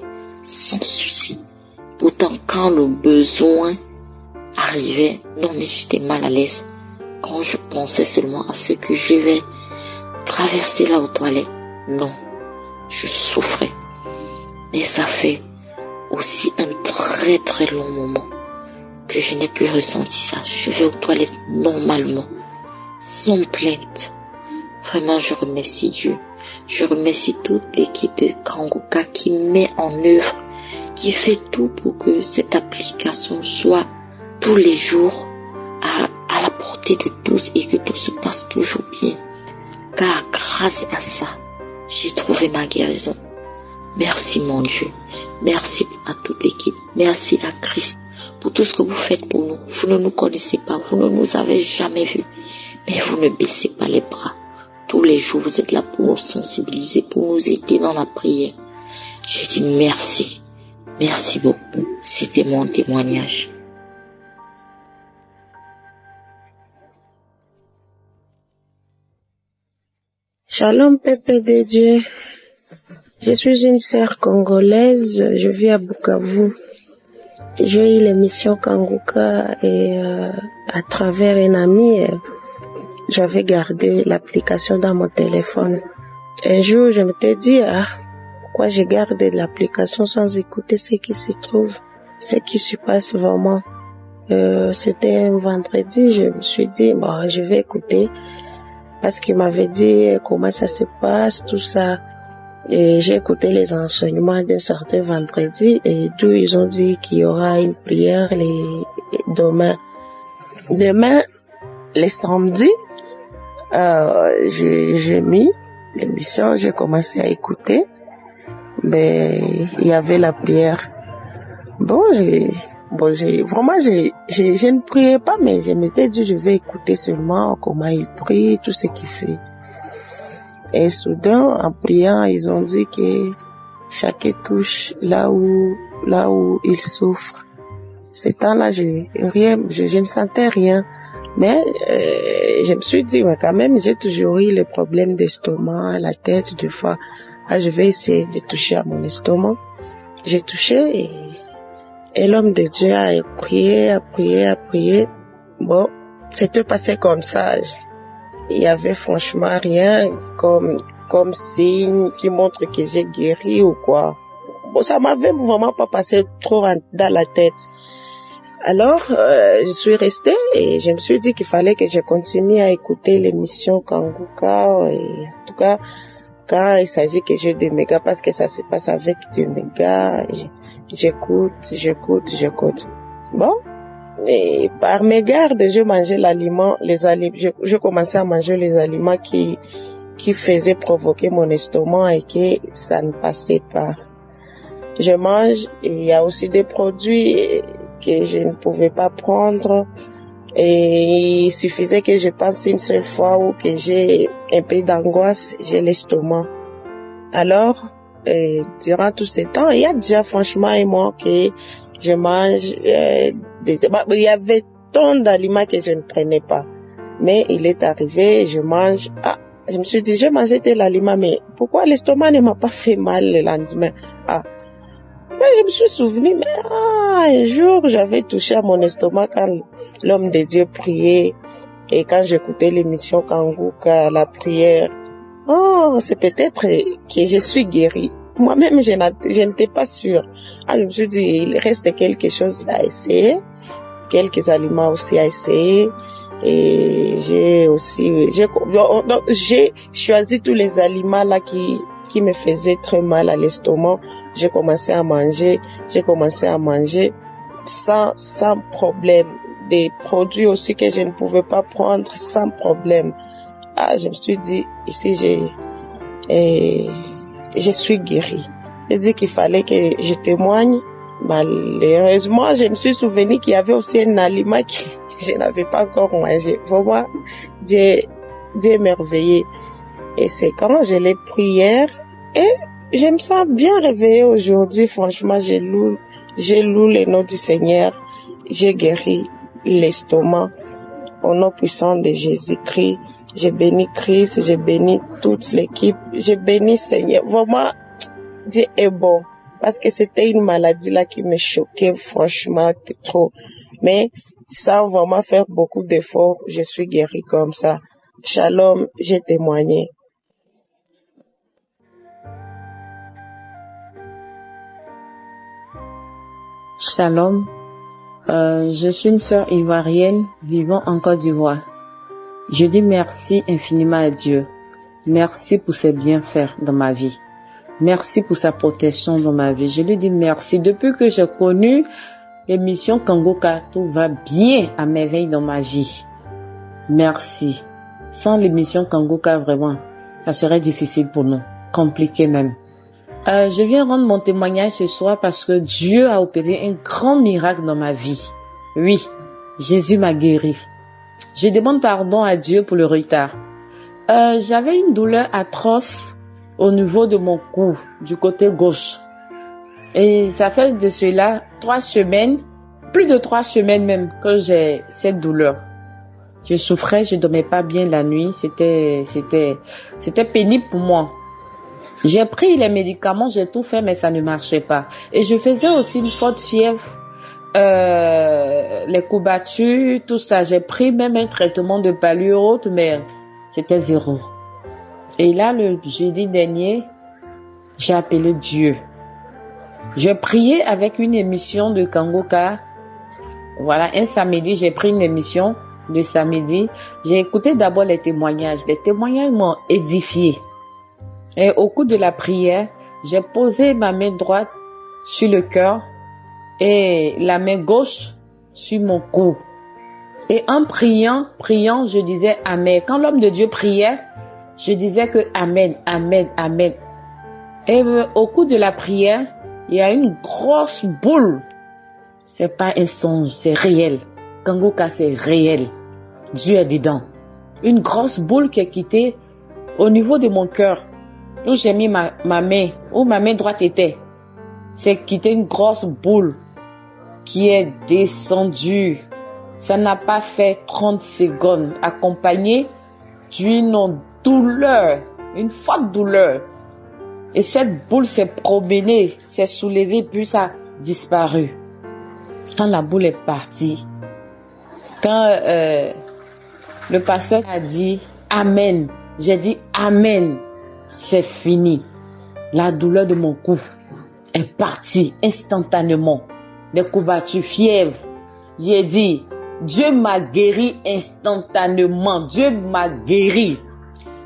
sans souci. Pourtant, quand le besoin arrivait, non mais j'étais mal à l'aise. Quand je pensais seulement à ce que je vais traverser là aux toilettes, non, je souffrais. Et ça fait aussi un très très long moment que je n'ai plus ressenti ça. Je vais aux toilettes normalement, sans plainte. Vraiment, je remercie Dieu. Je remercie toute l'équipe de Kanguka qui met en œuvre, qui fait tout pour que cette application soit tous les jours à la portée de tous et que tout se passe toujours bien. Car grâce à ça, j'ai trouvé ma guérison. Merci mon Dieu. Merci à toute l'équipe. Merci à Christ pour tout ce que vous faites pour nous. Vous ne nous connaissez pas, vous ne nous avez jamais vus, mais vous ne baissez pas les bras. Tous les jours, vous êtes là pour nous sensibiliser, pour nous aider dans la prière. Je dis merci. Merci beaucoup. C'était mon témoignage. Shalom, peuple de Dieu. Je suis une sœur congolaise. Je vis à Bukavu. J'ai eu l'émission Kanguka et à travers un ami, j'avais gardé l'application dans mon téléphone. Un jour, je m'étais dit, pourquoi je garde l'application sans écouter ce qui se trouve, ce qui se passe vraiment. C'était un vendredi, je me suis dit, je vais écouter parce qu'il m'avait dit comment ça se passe, tout ça. Et j'ai écouté les enseignements d'un certain vendredi et d'où ils ont dit qu'il y aura une prière demain. Demain, les samedis, j'ai mis l'émission, j'ai commencé à écouter, mais il y avait la prière. Je ne priais pas, mais je m'étais dit, je vais écouter seulement comment il prie, tout ce qu'il fait. Et soudain, en priant, ils ont dit que chacun touche là où il souffre. Ce temps-là, je ne sentais rien. Mais je me suis dit, mais quand même, j'ai toujours eu le problème d'estomac, la tête, des fois. Je vais essayer de toucher à mon estomac. J'ai touché et l'homme de Dieu a prié. Bon, c'était passé comme ça. Il y avait franchement rien comme signe qui montre que j'ai guéri ou quoi. Bon, ça m'avait vraiment pas passé trop dans la tête. Alors, je suis restée et je me suis dit qu'il fallait que je continue à écouter l'émission Kanguka. Et en tout cas, quand il s'agit que j'ai des mégas, parce que ça se passe avec des mégas, j'écoute. Bon, et par mégarde, je mangeais je commençais à manger les aliments qui faisaient provoquer mon estomac et que ça ne passait pas. Je mange et il y a aussi des produits que je ne pouvais pas prendre et il suffisait que je pense une seule fois ou que j'ai un peu d'angoisse, j'ai l'estomac. Alors, durant tout ce temps, il y a déjà franchement un mois que je mange il y avait tant d'aliments que je ne prenais pas. Mais il est arrivé, je mange. Je me suis dit, j'ai mangé tel aliment, mais pourquoi l'estomac ne m'a pas fait mal le lendemain? Mais je me suis souvenu, un jour, j'avais touché à mon estomac quand l'homme de Dieu priait et quand j'écoutais l'émission Kanguka, la prière. C'est peut-être que je suis guérie. Moi-même, je n'étais pas sûre. Je me suis dit, il reste quelque chose à essayer, quelques aliments aussi à essayer. Et j'ai choisi tous les aliments là qui me faisaient très mal à l'estomac. J'ai commencé à manger sans problème. Des produits aussi que je ne pouvais pas prendre sans problème. Je me suis dit, ici, je suis guérie. J'ai dit qu'il fallait que je témoigne. Malheureusement, je me suis souvenu qu'il y avait aussi un aliment que je n'avais pas encore mangé. Vraiment, Dieu est merveilleux. Et c'est quand j'ai les prières et je me sens bien réveillée aujourd'hui. Franchement, je loue le nom du Seigneur. J'ai guéri l'estomac au nom puissant de Jésus-Christ. J'ai béni Christ, j'ai béni toute l'équipe, j'ai béni Seigneur. Vraiment, Dieu est bon. Parce que c'était une maladie là qui me choquait franchement trop. Mais sans vraiment faire beaucoup d'efforts, je suis guérie comme ça. Shalom, j'ai témoigné. Shalom, je suis une sœur ivoirienne vivant en Côte d'Ivoire. Je dis merci infiniment à Dieu. Merci pour ses bienfaits dans ma vie. Merci pour sa protection dans ma vie. Je lui dis merci. Depuis que j'ai connu l'émission Kanguka, tout va bien à merveille dans ma vie. Merci. Sans l'émission Kanguka, vraiment, ça serait difficile pour nous. Compliqué même. Je viens rendre mon témoignage ce soir parce que Dieu a opéré un grand miracle dans ma vie. Oui, Jésus m'a guéri. Je demande pardon à Dieu pour le retard. J'avais une douleur atroce au niveau de mon cou, du côté gauche. Et ça fait de cela 3 semaines, plus de 3 semaines même, que j'ai cette douleur. Je souffrais, je dormais pas bien la nuit, c'était pénible pour moi. J'ai pris les médicaments, j'ai tout fait, mais ça ne marchait pas. Et je faisais aussi une forte fièvre, les courbatures, tout ça. J'ai pris même un traitement de palure haute, mais c'était 0. Et là, le jeudi dernier, j'ai appelé Dieu. Je priais avec une émission de Kanguka. Voilà, un samedi, j'ai pris une émission de samedi. J'ai écouté d'abord les témoignages. Les témoignages m'ont édifié. Et au cours de la prière, j'ai posé ma main droite sur le cœur et la main gauche sur mon cou. Et en priant, je disais Amen. Quand l'homme de Dieu priait, je disais que Amen, Amen, Amen. Et au cours de la prière, il y a une grosse boule. C'est pas un songe, c'est réel. Kangoka, c'est réel. Dieu est dedans. Une grosse boule qui est quittée au niveau de mon cœur, où j'ai mis ma main, où ma main droite était. C'est quitté une grosse boule qui est descendue. Ça n'a pas fait 30 secondes, accompagné d'une douleur, une forte douleur. Et cette boule s'est promenée, s'est soulevée, puis ça a disparu. Quand la boule est partie, quand le pasteur a dit Amen, j'ai dit Amen, c'est fini. La douleur de mon cou est partie instantanément. Des courbatures, fièvre. J'ai dit, Dieu m'a guéri instantanément. Dieu m'a guéri.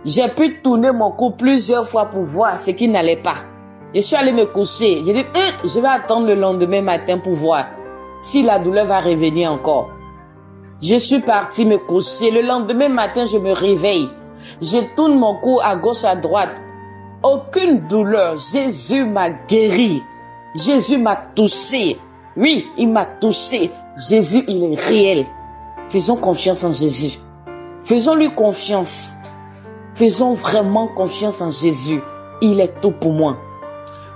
J'ai pu tourner mon cou plusieurs fois pour voir ce qui n'allait pas. Je suis allé me coucher. J'ai dit, je vais attendre le lendemain matin pour voir si la douleur va revenir encore. Je suis parti me coucher. Le lendemain matin, je me réveille. Je tourne mon cou à gauche, à droite. Aucune douleur. Jésus m'a guéri. Jésus m'a touché. Oui, il m'a touché. Jésus, il est réel. Faisons confiance en Jésus. Faisons-lui confiance. Faisons vraiment confiance en Jésus. Il est tout pour moi.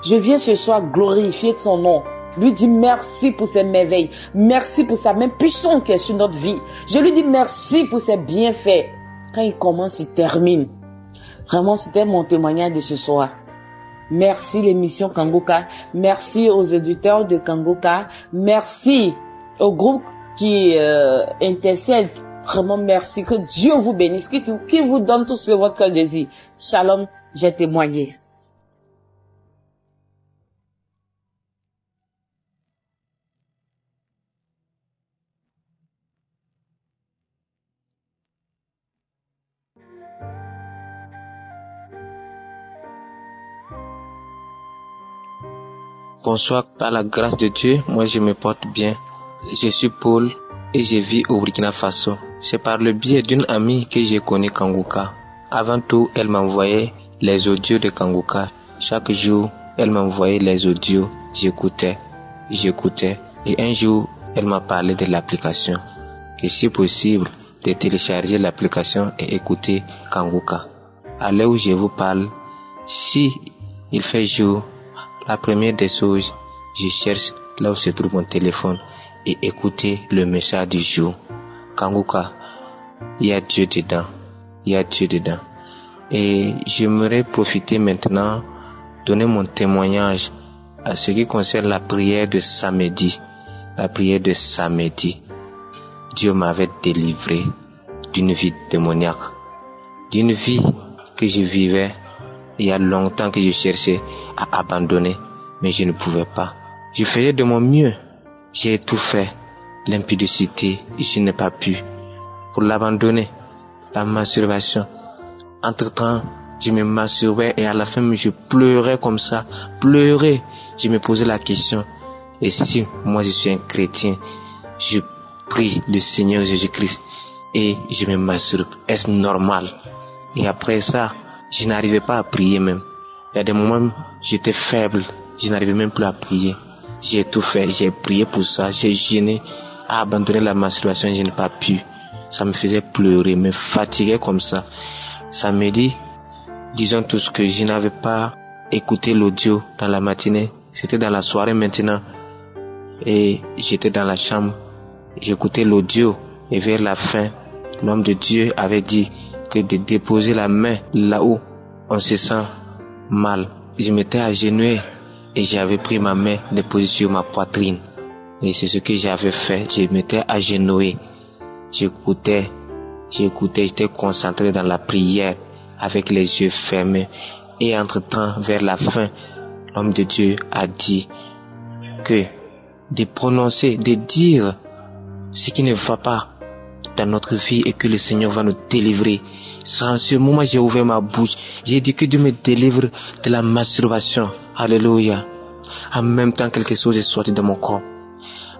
Je viens ce soir glorifier son nom. Lui dis merci pour ses merveilles. Merci pour sa main puissante qui est sur notre vie. Je lui dis merci pour ses bienfaits. Quand il commence, il termine. Vraiment, c'était mon témoignage de ce soir. Merci l'émission Kangoka. Merci aux éditeurs de Kangoka. Merci au groupe qui intercède. Vraiment merci. Que Dieu vous bénisse. Qui vous donne tout ce que votre cœur désire. Shalom, j'ai témoigné. Bonsoir, par la grâce de Dieu, moi je me porte bien. Je suis Paul et je vis au Burkina Faso. C'est par le biais d'une amie que j'ai connu Kangoka. Avant tout, elle m'envoyait les audios de Kangoka. Chaque jour, elle m'envoyait les audios. J'écoutais. Et un jour, elle m'a parlé de l'application. Et si possible, de télécharger l'application et écouter Kangoka. À l'heure où je vous parle, si il fait jour, la première des choses, je cherche là où se trouve mon téléphone et écouter le message du jour. Kangoka, il y a Dieu dedans. Et j'aimerais profiter maintenant, donner mon témoignage à ce qui concerne la prière de samedi. Dieu m'avait délivré d'une vie démoniaque, d'une vie que je vivais. Il y a longtemps que je cherchais à abandonner, mais je ne pouvais pas. Je faisais de mon mieux. J'ai tout fait. L'impudicité, je n'ai pas pu. Pour l'abandonner, la masturbation. Entre-temps, je me masturbais et à la fin, je pleurais comme ça. Je me posais la question. Et si moi je suis un chrétien, je prie le Seigneur Jésus-Christ et je me masturbe. Est-ce normal? Et après ça, je n'arrivais pas à prier même. Il y a des moments, j'étais faible. Je n'arrivais même plus à prier. J'ai tout fait. J'ai prié pour ça. J'ai gêné à abandonner la masturbation. Je n'ai pas pu. Ça me faisait pleurer, me fatiguait comme ça. Samedi, disons tous que je n'avais pas écouté l'audio dans la matinée. C'était dans la soirée maintenant. Et j'étais dans la chambre. J'écoutais l'audio. Et vers la fin, l'homme de Dieu avait dit que de déposer la main là où on se sent mal. Je m'étais agenouillé et j'avais pris ma main déposée sur ma poitrine. Et c'est ce que j'avais fait. Je m'étais agenouillé. J'écoutais, j'étais concentré dans la prière avec les yeux fermés. Et entre-temps, vers la fin, l'homme de Dieu a dit que de prononcer, de dire ce qui ne va pas dans notre vie et que le Seigneur va nous délivrer. En ce moment, j'ai ouvert ma bouche. J'ai dit que Dieu me délivre de la masturbation. Alléluia. En même temps, quelque chose est sorti de mon corps.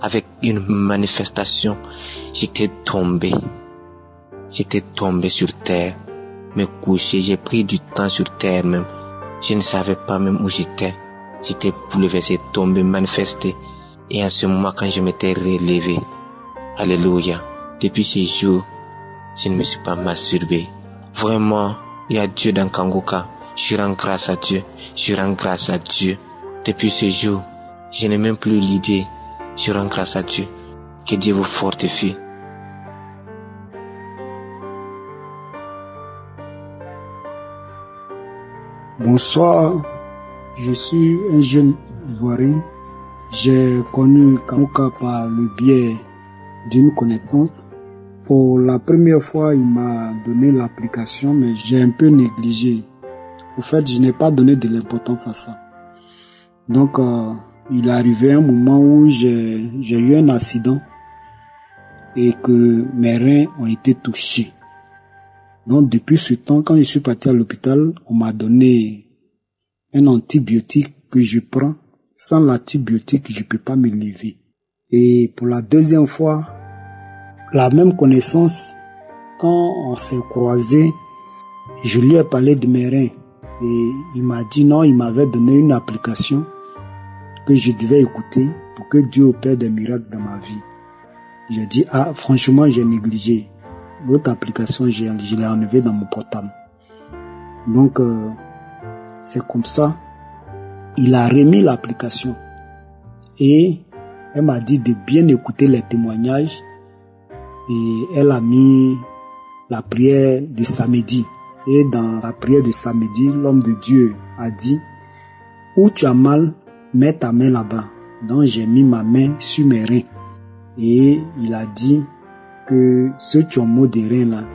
avec une manifestation, j'étais tombé sur terre, me coucher, j'ai pris du temps sur terre même, je ne savais pas même où j'étais bouleversé, tombé, manifesté, et en ce moment quand je m'étais relevé, alléluia, depuis ce jour, je ne me suis pas masturbé. Vraiment, il y a Dieu dans Kangoka. Je rends grâce à Dieu. Depuis ce jour, je n'ai même plus l'idée. Je rends grâce à Dieu. Que Dieu vous fortifie. Bonsoir, je suis un jeune Ivoirien. J'ai connu Kangoka par le biais d'une connaissance. Pour la première fois, il m'a donné l'application, mais j'ai un peu négligé. Au fait, je n'ai pas donné de l'importance à ça. Donc, il est arrivé un moment où j'ai eu un accident et que mes reins ont été touchés. Donc, depuis ce temps, quand je suis parti à l'hôpital, on m'a donné un antibiotique que je prends. Sans l'antibiotique, je ne peux pas me lever. Et pour la deuxième fois, la même connaissance, quand on s'est croisés, je lui ai parlé de mes reins et il m'a dit non, il m'avait donné une application que je devais écouter pour que Dieu opère des miracles dans ma vie. J'ai dit franchement j'ai négligé. L'autre application, je l'ai enlevée dans mon portable. Donc c'est comme ça, il a remis l'application et elle m'a dit de bien écouter les témoignages. Et elle a mis la prière de samedi. Et dans la prière de samedi, l'homme de Dieu a dit, où tu as mal, mets ta main là-bas. Donc j'ai mis ma main sur mes reins. Et il a dit que ceux qui ont maux de reins là,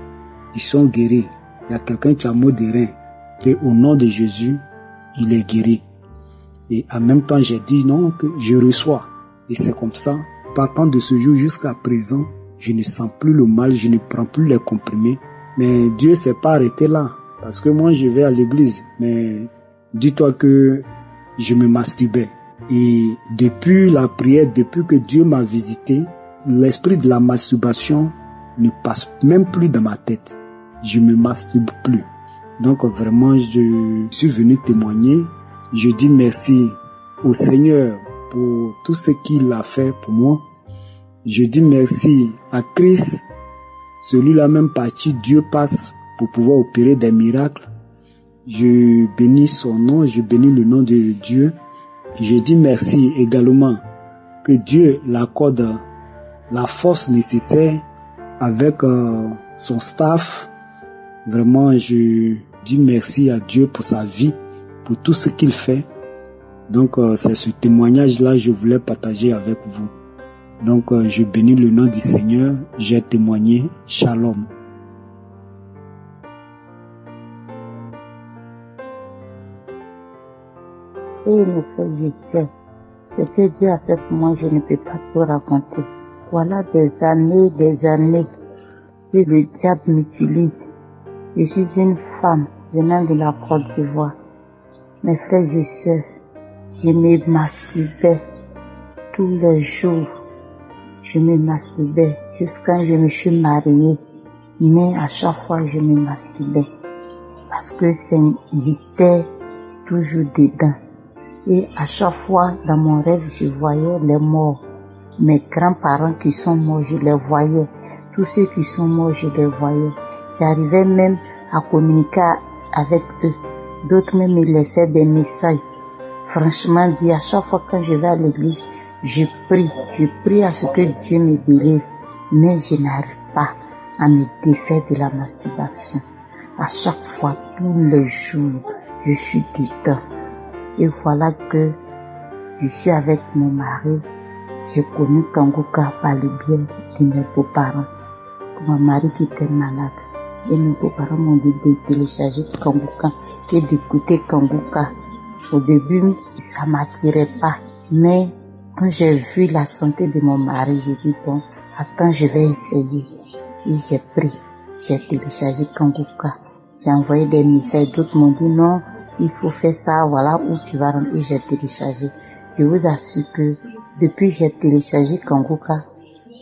ils sont guéris. Il y a quelqu'un qui a maux de reins. Et au nom de Jésus, il est guéri. Et en même temps, j'ai dit non, que je reçois. Et c'est comme ça, partant de ce jour jusqu'à présent, je ne sens plus le mal, je ne prends plus les comprimés. Mais Dieu ne s'est pas arrêté là. Parce que moi, je vais à l'église. Mais dis-toi que je me masturbais. Et depuis la prière, depuis que Dieu m'a visité, l'esprit de la masturbation ne passe même plus dans ma tête. Je ne me masturbe plus. Donc vraiment, je suis venu témoigner. Je dis merci au Seigneur pour tout ce qu'il a fait pour moi. Je dis merci à Christ, celui-là même par qui Dieu passe pour pouvoir opérer des miracles. Je bénis son nom, je bénis le nom de Dieu. Je dis merci également que Dieu l'accorde la force nécessaire avec son staff. Vraiment, je dis merci à Dieu pour sa vie, pour tout ce qu'il fait. Donc, c'est ce témoignage-là que je voulais partager avec vous. Donc, je bénis le nom du Seigneur. J'ai témoigné. Shalom. Oui, mes frères, je sais. Ce que Dieu a fait pour moi, je ne peux pas tout raconter. Voilà des années que le diable m'utilise. Je suis une femme venant de la Côte d'Ivoire. Mes frères et sœurs, je me masturbais tous les jours. Je me masturbais jusqu'à quand je me suis mariée. Mais à chaque fois, je me masturbais. Parce que j'étais toujours dedans. Et à chaque fois, dans mon rêve, je voyais les morts. Mes grands-parents qui sont morts, je les voyais. Tous ceux qui sont morts, je les voyais. J'arrivais même à communiquer avec eux. D'autres même me laissaient des messages. Franchement dit, à chaque fois quand je vais à l'église, je prie à ce que Dieu me délivre. Mais je n'arrive pas à me défaire de la masturbation. À chaque fois, tous les jours, je suis dedans. Et voilà que je suis avec mon mari. J'ai connu Kangoka par le biais de mes beaux-parents. Mon mari qui était malade. Et mes beaux-parents m'ont dit de télécharger Kangoka et d'écouter Kangoka. Au début, ça m'attirait pas. Mais quand j'ai vu la santé de mon mari, j'ai dit bon, attends, je vais essayer. Et j'ai pris. J'ai téléchargé Kangoka. J'ai envoyé des messages. D'autres m'ont dit non, il faut faire ça, voilà où tu vas rentrer. Et j'ai téléchargé. Je vous assure que Depuis que j'ai téléchargé Kanguka,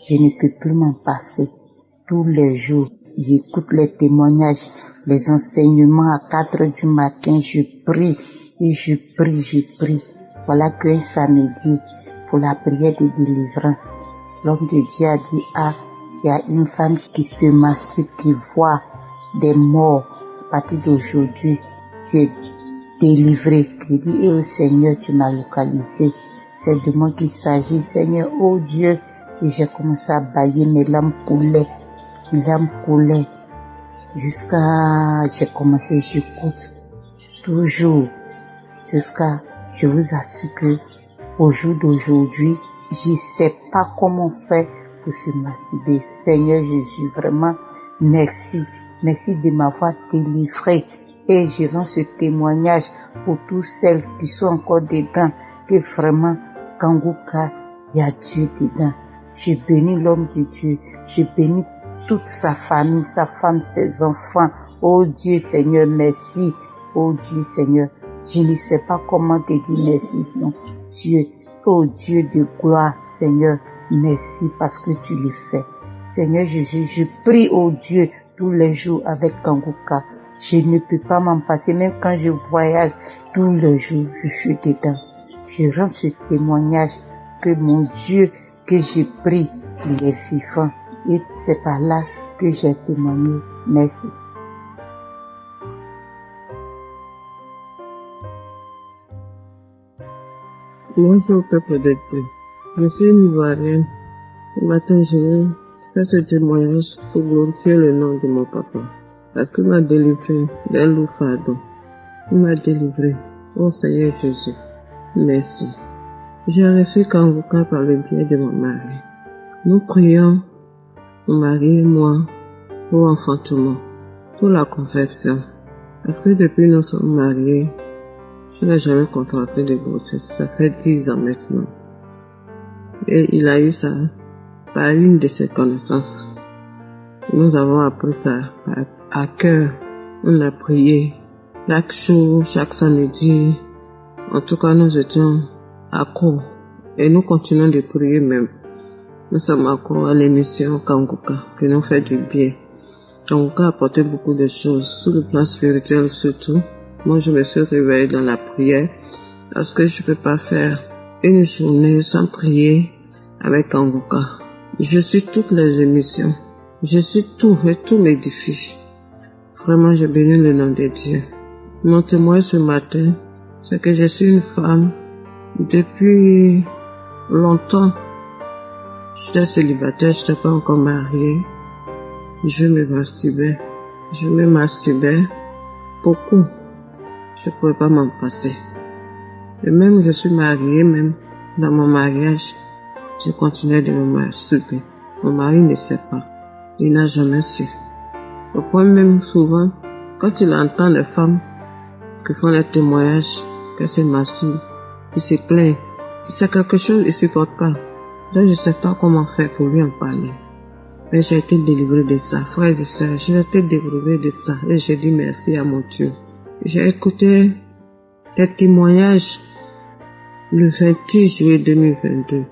je ne peux plus m'en passer. Tous les jours, j'écoute les témoignages, les enseignements à 4 heures du matin, je prie et je prie. Voilà qu'un samedi, pour la prière de délivrance, l'homme de Dieu a dit, il y a une femme qui se masturbe, qui voit des morts. À partir d'aujourd'hui, tu es délivré. Je dis, oh Seigneur, tu m'as localisé. C'est de moi qu'il s'agit, Seigneur, oh Dieu. Et j'ai commencé à bailler, mes larmes coulaient. Jusqu'à, j'ai commencé, j'écoute toujours. Jusqu'à, je vous assure que, au jour d'aujourd'hui, je sais pas comment faire pour se masturber. Seigneur Jésus, vraiment, merci. Merci de m'avoir délivré. Et je rends ce témoignage pour toutes celles qui sont encore dedans, que vraiment, Kanguka, il y a Dieu dedans. Je bénis l'homme de Dieu. Je bénis toute sa famille, sa femme, ses enfants. Oh Dieu Seigneur, merci. Oh Dieu Seigneur, je ne sais pas comment te dire merci, non. Dieu, oh Dieu de gloire, Seigneur, merci parce que tu le fais. Seigneur Jésus, je prie, oh Dieu, tous les jours avec Kanguka. Je ne peux pas m'en passer, même quand je voyage, tous les jours, je suis dedans. Je rends ce témoignage que mon Dieu, que j'ai pris, il est vivant. Et c'est par là que j'ai témoigné. Merci. Bonjour peuple de Dieu. Je suis une Ivoirienne. Ce matin, je vais faire ce témoignage pour glorifier le nom de mon papa. Parce qu'il m'a délivré d'un lourd fardeau. Il m'a délivré. Oh Seigneur Jésus, merci. J'ai reçu Kanguka par le biais de mon mari. Nous prions, mon mari et moi, pour l'enfantement, pour la conversion. Parce que depuis nous sommes mariés, je n'ai jamais contracté de grossesse. Ça fait 10 ans maintenant. Et il a eu ça par une de ses connaissances. Nous avons appris ça à cœur. On a prié chaque jour, chaque samedi. En tout cas, nous étions accros. Et nous continuons de prier même. Nous sommes accros à l'émission Kanguka, qui nous fait du bien. Kanguka a apporté beaucoup de choses, sur le plan spirituel surtout. Moi, je me suis réveillée dans la prière, parce que je peux pas faire une journée sans prier avec Kanguka. Je suis toutes les émissions. Je suis tout et tout m'édifie. Vraiment, je bénis le nom de Dieu. Mon témoin ce matin, c'est que je suis une femme depuis longtemps. J'étais célibataire, j'étais pas encore mariée. Je me masturbais beaucoup. Je pouvais pas m'en passer. Et même je suis mariée, même dans mon mariage, je continuais de me masturber. Mon mari ne sait pas. Il n'a jamais su. Au point même souvent, quand il entend les femmes qui font des témoignages, qu'elles se masturbent, il se plaint. C'est quelque chose qu'il supporte pas. Donc je sais pas comment faire pour lui en parler. Mais j'ai été délivrée de ça, frères et sœurs, j'ai été délivrée de ça. Et j'ai dit merci à mon Dieu. J'ai écouté des témoignages le 28 juillet 2022.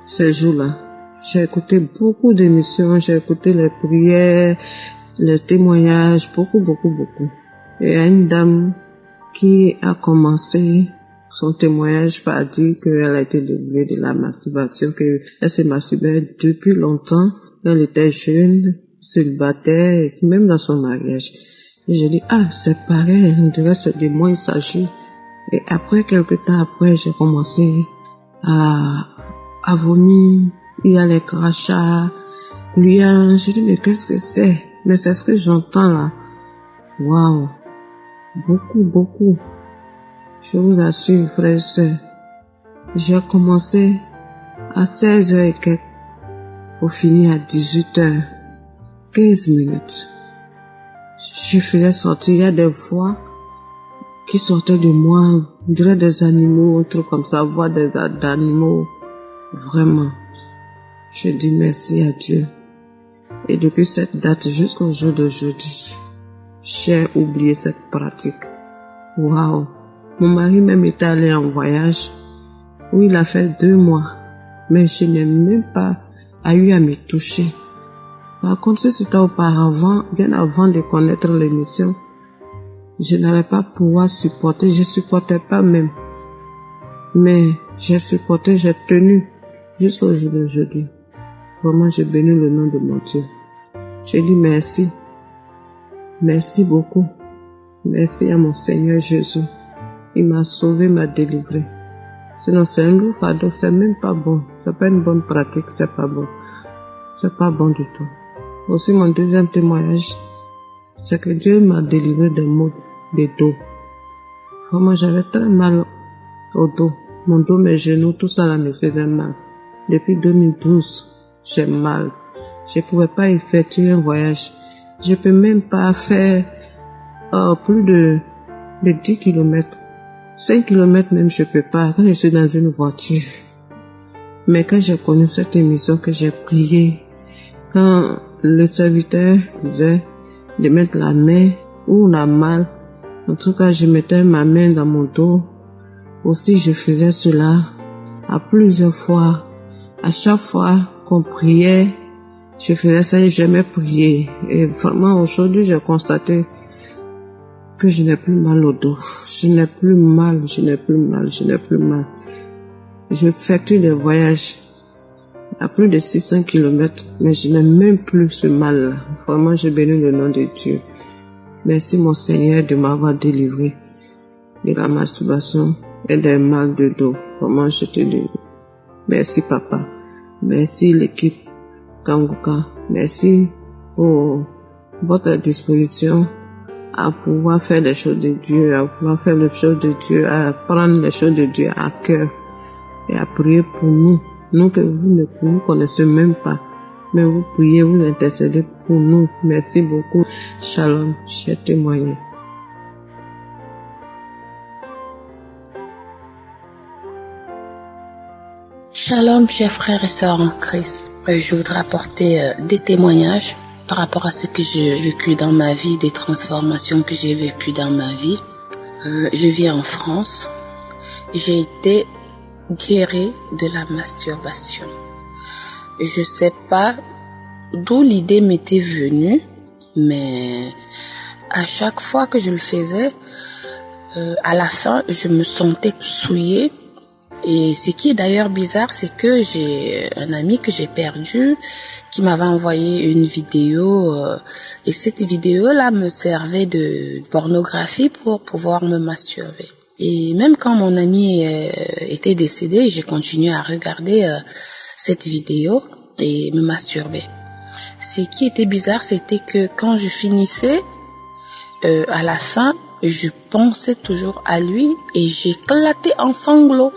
Ce jour-là, j'ai écouté beaucoup d'émissions, j'ai écouté les prières, les témoignages, beaucoup. Et il y a une dame qui a commencé son témoignage par dire qu'elle a été délivrée de la masturbation, qu'elle se masturbait depuis longtemps, elle était jeune, célibataire, et même dans son mariage. Et j'ai dit, c'est pareil, on dirait que c'est de moi il s'agit. Et après, quelques temps après, j'ai commencé à vomir, il y a les crachats, gluants. Je dis, mais qu'est-ce que c'est? Mais c'est ce que j'entends là. Waouh! Beaucoup. Je vous assure, frères et sœurs, j'ai commencé à 16h et quelques pour finir à 18h, 15 minutes. Je faisais sortir, il y a des voix qui sortaient de moi, on dirait des animaux, un truc comme ça, voix d'animaux. Vraiment. Je dis merci à Dieu. Et depuis cette date jusqu'au jour d'aujourd'hui, j'ai oublié cette pratique. Waouh! Mon mari même était allé en voyage où il a fait 2 mois. mais je n'ai même pas eu à me toucher. Par contre, si c'était auparavant, bien avant de connaître l'émission, je n'allais pas pouvoir supporter, je supportais pas même. Mais j'ai supporté, j'ai tenu jusqu'au jour d'aujourd'hui. Vraiment, je bénis le nom de mon Dieu. Je dis merci. Merci beaucoup. Merci à mon Seigneur Jésus. Il m'a sauvé, m'a délivré. Sinon, c'est un lourd fardeau, c'est même pas bon. C'est pas une bonne pratique, c'est pas bon. C'est pas bon du tout. Aussi, mon deuxième témoignage, c'est que Dieu m'a délivré de maux de dos. Vraiment, j'avais très mal au dos. Mon dos, mes genoux, tout ça là me faisait mal. Depuis 2012, j'ai mal. Je pouvais pas effectuer un voyage. Je peux même pas faire plus de 10 kilomètres. 5 kilomètres même, je peux pas quand je suis dans une voiture. Mais quand j'ai connu cette émission, que j'ai prié, quand le serviteur disait de mettre la main où on a mal, en tout cas, je mettais ma main dans mon dos. Aussi, je faisais cela à plusieurs fois. À chaque fois qu'on priait, je faisais ça et j'aimais prier. Et vraiment, aujourd'hui, j'ai constaté que je n'ai plus mal au dos. Je n'ai plus mal. Je effectue des voyages à plus de 600 kilomètres, mais je n'ai même plus ce mal-là. Vraiment, je bénis le nom de Dieu. Merci mon Seigneur de m'avoir délivré de la masturbation et des mal de dos. Vraiment, je te dis merci papa. Merci l'équipe Kanguka. Merci pour votre disposition à pouvoir faire les choses de Dieu, à pouvoir faire les choses de Dieu, à prendre les choses de Dieu à cœur et à prier pour nous. Nous que vous ne nous connaissez même pas, mais vous priez, vous intercédez pour nous. Merci beaucoup. Shalom, j'ai témoigné. Shalom, chers frères et sœurs en Christ. Je voudrais apporter des témoignages par rapport à ce que j'ai vécu dans ma vie, des transformations que j'ai vécues dans ma vie. Je vis en France. J'ai été guérie de la masturbation. Je sais pas d'où l'idée m'était venue, mais à chaque fois que je le faisais, à la fin, je me sentais souillée. Et ce qui est d'ailleurs bizarre, c'est que j'ai un ami que j'ai perdu qui m'avait envoyé une vidéo et cette vidéo-là me servait de pornographie pour pouvoir me masturber. Et même quand mon ami était décédé, j'ai continué à regarder cette vidéo et me masturber. Ce qui était bizarre, c'était que quand je finissais, à la fin, je pensais toujours à lui et j'éclatais en sanglots.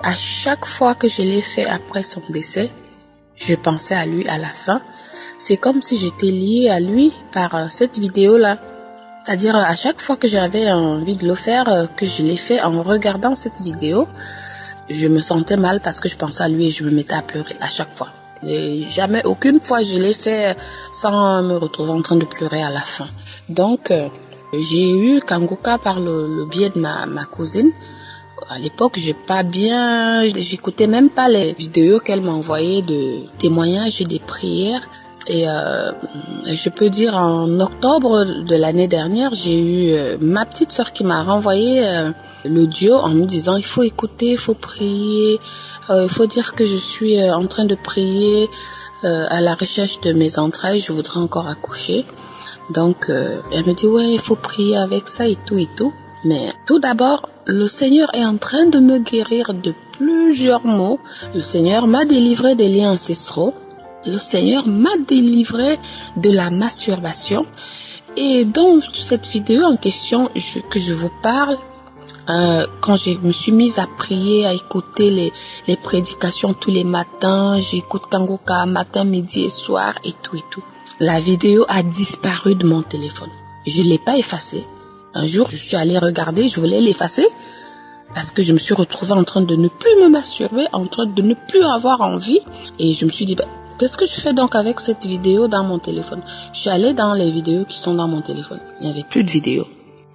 À chaque fois que je l'ai fait après son décès, je pensais à lui à la fin. C'est comme si j'étais liée à lui par cette vidéo-là. C'est-à-dire, à chaque fois que j'avais envie de le faire, que je l'ai fait en regardant cette vidéo, je me sentais mal parce que je pensais à lui et je me mettais à pleurer à chaque fois. Et jamais, aucune fois, je l'ai fait sans me retrouver en train de pleurer à la fin. Donc, j'ai eu Kanguka par le biais de ma cousine. À l'époque, j'écoutais même pas les vidéos qu'elle m'envoyait de témoignages et des prières. Et je peux dire en octobre de l'année dernière, j'ai eu ma petite sœur qui m'a renvoyé l'audio en me disant il faut écouter, il faut prier, il faut dire que je suis en train de prier à la recherche de mes entrailles, je voudrais encore accoucher. Donc elle me dit ouais, il faut prier avec ça et tout et tout. Mais tout d'abord, le Seigneur est en train de me guérir de plusieurs maux. Le Seigneur m'a délivré des liens ancestraux. Le Seigneur m'a délivré de la masturbation. Et dans cette vidéo en question que je vous parle, quand je me suis mise à prier, à écouter les prédications tous les matins, j'écoute Kanguka matin, midi et soir et tout et tout. La vidéo a disparu de mon téléphone. Je l'ai pas effacée. Un jour, je suis allée regarder, je voulais l'effacer parce que je me suis retrouvée en train de ne plus me masturber, en train de ne plus avoir envie. Et je me suis dit, qu'est-ce que je fais donc avec cette vidéo dans mon téléphone? Je suis allée dans les vidéos qui sont dans mon téléphone. Il n'y avait plus de vidéos.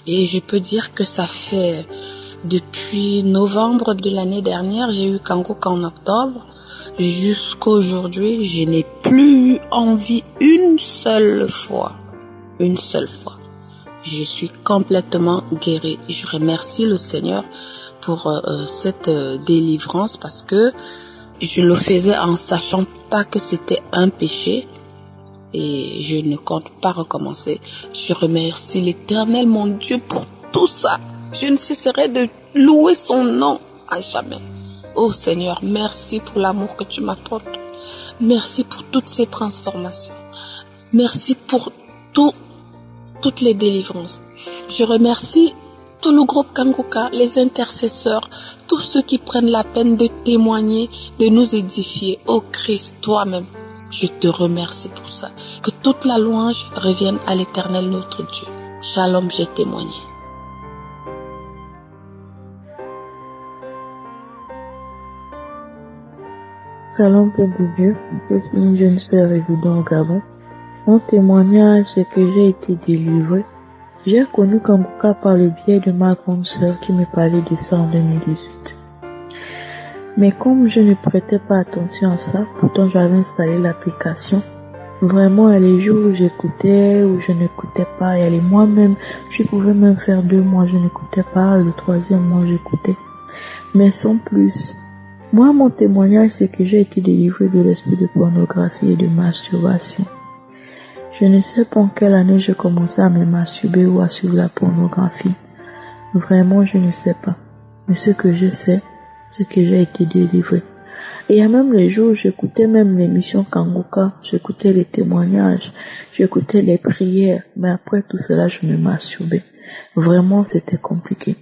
Et je peux dire que ça fait depuis novembre de l'année dernière, j'ai eu Kanguka en octobre. Jusqu'à aujourd'hui, je n'ai plus eu envie une seule fois. Je suis complètement guérie. Je remercie le Seigneur pour cette délivrance parce que je le faisais en sachant pas que c'était un péché et je ne compte pas recommencer. Je remercie l'Éternel, mon Dieu, pour tout ça. Je ne cesserai de louer son nom à jamais. Oh Seigneur, merci pour l'amour que tu m'apportes. Merci pour toutes ces transformations. Merci pour toutes les délivrances. Je remercie tout le groupe Kanguka, les intercesseurs, tous ceux qui prennent la peine de témoigner, de nous édifier. Oh Christ, toi-même, je te remercie pour ça. Que toute la louange revienne à l'Éternel notre Dieu. Shalom, j'ai témoigné. Shalom, Père de Dieu. Je suis une jeune sœur résidant au Gabon. Mon témoignage, c'est que j'ai été délivrée. J'ai connu Kanguka par le biais de ma grande sœur qui me parlait de ça en 2018. Mais comme je ne prêtais pas attention à ça, pourtant j'avais installé l'application. Vraiment, il y a les jours où j'écoutais, où je n'écoutais pas. Il y a les mois même, je pouvais même faire 2 mois, je n'écoutais pas. Le 3e mois, j'écoutais. Mais sans plus. Moi, mon témoignage, c'est que j'ai été délivrée de l'esprit de pornographie et de masturbation. Je ne sais pas en quelle année j'ai commencé à me masturber ou à suivre la pornographie. Vraiment, je ne sais pas. Mais ce que je sais, c'est que j'ai été délivrée. Et il y a même les jours où j'écoutais même l'émission Kanguka, j'écoutais les témoignages, j'écoutais les prières, mais après tout cela, je me masturbais. Vraiment, c'était compliqué.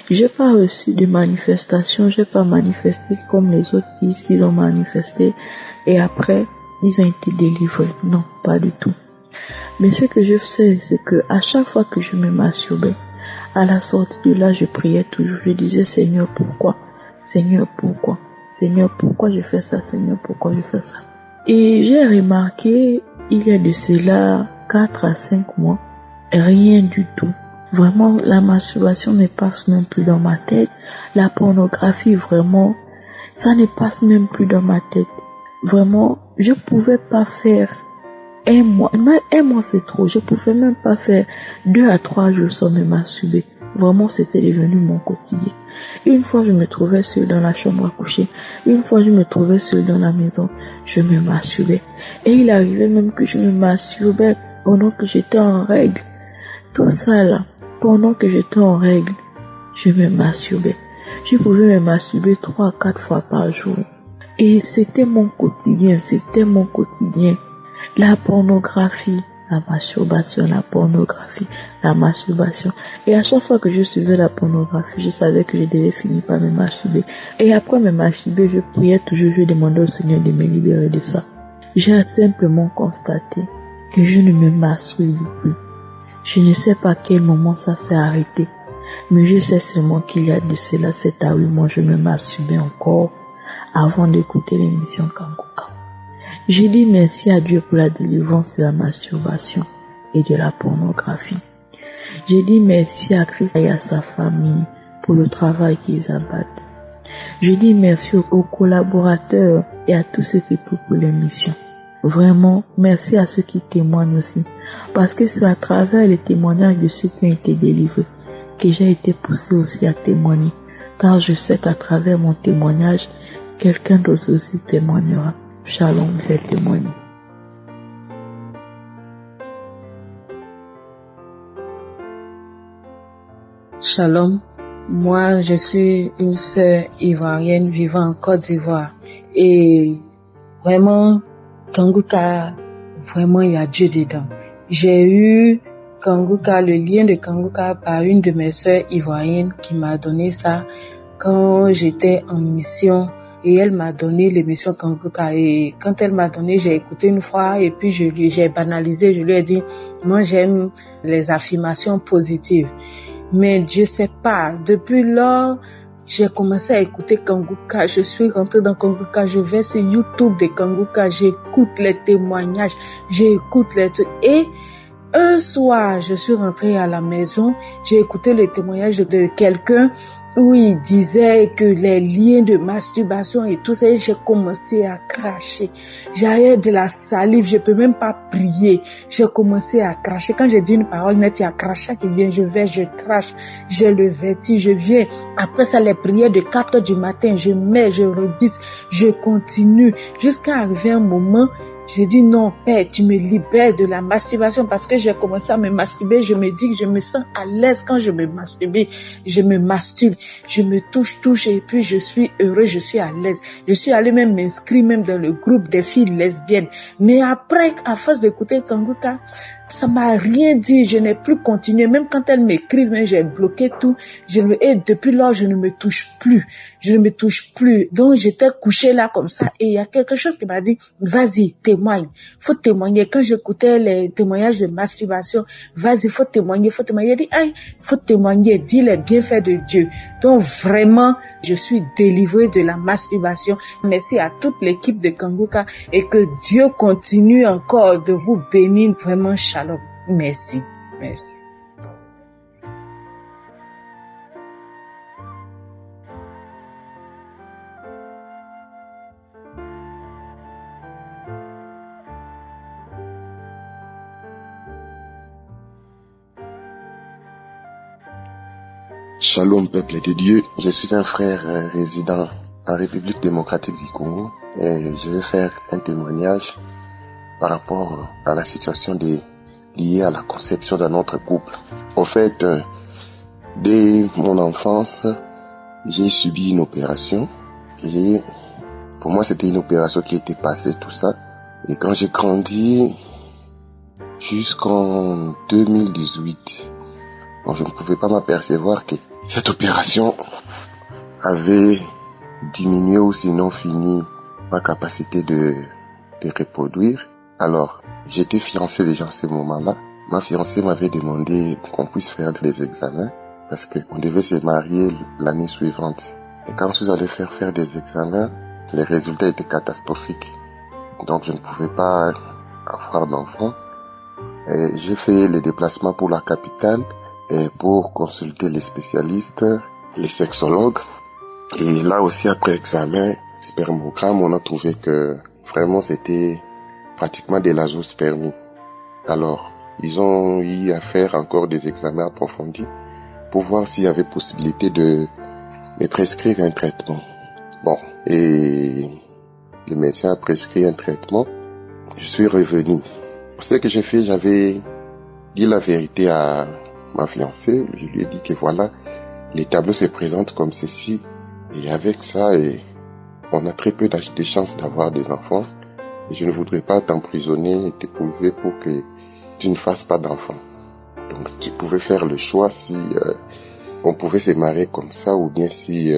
J'ai pas reçu de manifestation, j'ai pas manifesté comme les autres disent qu'ils ont manifesté et après, ils ont été délivrés. Non, pas du tout. Mais ce que je sais, c'est que à chaque fois que je me masturbais, à la sortie de là, je priais toujours. Je disais, Seigneur, pourquoi? Seigneur, pourquoi? Seigneur, pourquoi je fais ça? Seigneur, pourquoi je fais ça? Et j'ai remarqué, il y a de cela 4 à 5 mois, rien du tout. Vraiment, la masturbation ne passe même plus dans ma tête. La pornographie, vraiment, ça ne passe même plus dans ma tête. Vraiment, je pouvais pas faire 1 mois. Même 1 mois, c'est trop. Je pouvais même pas faire 2 à 3 jours sans me masturber. Vraiment, c'était devenu mon quotidien. Une fois, je me trouvais seule dans la chambre à coucher. Une fois, je me trouvais seule dans la maison. Je me masturbais. Et il arrivait même que je me masturbais pendant que j'étais en règle. Tout ça là, pendant que j'étais en règle, je me masturbais. Je pouvais me masturber 3 à 4 fois par jour. Et c'était mon quotidien, La pornographie, la masturbation, la pornographie, la masturbation. Et à chaque fois que je suivais la pornographie, je savais que je devais finir par me masturber. Et après me masturber, je priais toujours, je demandais au Seigneur de me libérer de ça. J'ai simplement constaté que je ne me masturbe plus. Je ne sais pas à quel moment ça s'est arrêté, mais je sais seulement qu'il y a de cela 7 à 8 mois, je me masturbais encore avant d'écouter l'émission Kanguka. J'ai dit merci à Dieu pour la délivrance de la masturbation et de la pornographie. J'ai dit merci à Christ et à sa famille pour le travail qu'ils abattent. Je dis merci aux collaborateurs et à tous ceux qui pour l'émission. Vraiment, merci à ceux qui témoignent aussi. Parce que c'est à travers les témoignages de ceux qui ont été délivrés que j'ai été poussé aussi à témoigner. Car je sais qu'à travers mon témoignage, quelqu'un d'autre aussi témoignera. Shalom, j'ai témoigné. Shalom. Moi, je suis une sœur ivoirienne vivant en Côte d'Ivoire. Et vraiment, Kanguka, vraiment, il y a Dieu dedans. J'ai eu Kanguka, le lien de Kanguka par une de mes sœurs ivoiriennes qui m'a donné ça quand j'étais en mission. Et elle m'a donné l'émission Kanguka. Et quand elle m'a donné, j'ai écouté une fois et puis j'ai banalisé. Je lui ai dit, moi j'aime les affirmations positives. Mais Dieu sait pas. Depuis lors, j'ai commencé à écouter Kanguka. Je suis rentrée dans Kanguka. Je vais sur YouTube de Kanguka. J'écoute les témoignages. J'écoute les trucs. Et Un soir, je suis rentrée à la maison, j'ai écouté le témoignage de quelqu'un où il disait que les liens de masturbation et tout ça, j'ai commencé à cracher. J'avais de la salive, je peux même pas prier. J'ai commencé à cracher. Quand j'ai dit une parole nette, il y a crachat qui vient, je vais, je crache, j'ai le vertige, je viens. Après ça, les prières de 4 heures du matin, je mets, je redis, je continue. Jusqu'à arriver un moment, j'ai dit non, Père, tu me libères de la masturbation parce que j'ai commencé à me masturber. Je me dis que je me sens à l'aise quand je me masturbe. Je me masturbe, je me touche et puis je suis heureux, je suis à l'aise. Je suis allée même m'inscrire même dans le groupe des filles lesbiennes. Mais après, à force d'écouter Kanguka, ça m'a rien dit, je n'ai plus continué. Même quand elles m'écrivent, j'ai bloqué tout. Et depuis lors, je ne me touche plus. Je ne me touche plus. Donc, j'étais couchée là comme ça. Et il y a quelque chose qui m'a dit, vas-y, témoigne. Faut témoigner. Quand j'écoutais les témoignages de masturbation, vas-y, faut témoigner. J'ai dit, faut témoigner. Dis les bienfaits de Dieu. Donc, vraiment, je suis délivrée de la masturbation. Merci à toute l'équipe de Kanguka et que Dieu continue encore de vous bénir. Vraiment, shalom. Merci. Merci. Shalom peuple de Dieu, je suis un frère résident en République démocratique du Congo et je vais faire un témoignage par rapport à la situation liée à la conception de notre couple. Au fait, dès mon enfance, j'ai subi une opération et pour moi c'était une opération qui était passée tout ça. Et quand j'ai grandi jusqu'en 2018, je ne pouvais pas m'apercevoir que cette opération avait diminué ou sinon fini ma capacité de reproduire. Alors, j'étais fiancé déjà à ce moment-là. Ma fiancée m'avait demandé qu'on puisse faire des examens parce qu'on devait se marier l'année suivante. Et quand je suis allé faire des examens, les résultats étaient catastrophiques. Donc, je ne pouvais pas avoir d'enfant. Et j'ai fait les déplacements pour la capitale et pour consulter les spécialistes, les sexologues. Et là aussi, après examen, spermogramme, on a trouvé que vraiment c'était pratiquement de l'azoospermie. Alors, ils ont eu à faire encore des examens approfondis pour voir s'il y avait possibilité de me prescrire un traitement. Bon, et le médecin a prescrit un traitement. Je suis revenu. Ce que j'ai fait, j'avais dit la vérité à ma fiancée. Je lui ai dit que voilà, les tableaux se présentent comme ceci. Et avec ça, on a très peu de chances d'avoir des enfants. Et je ne voudrais pas t'emprisonner et t'épouser pour que tu ne fasses pas d'enfants. Donc tu pouvais faire le choix si on pouvait se marier comme ça ou bien si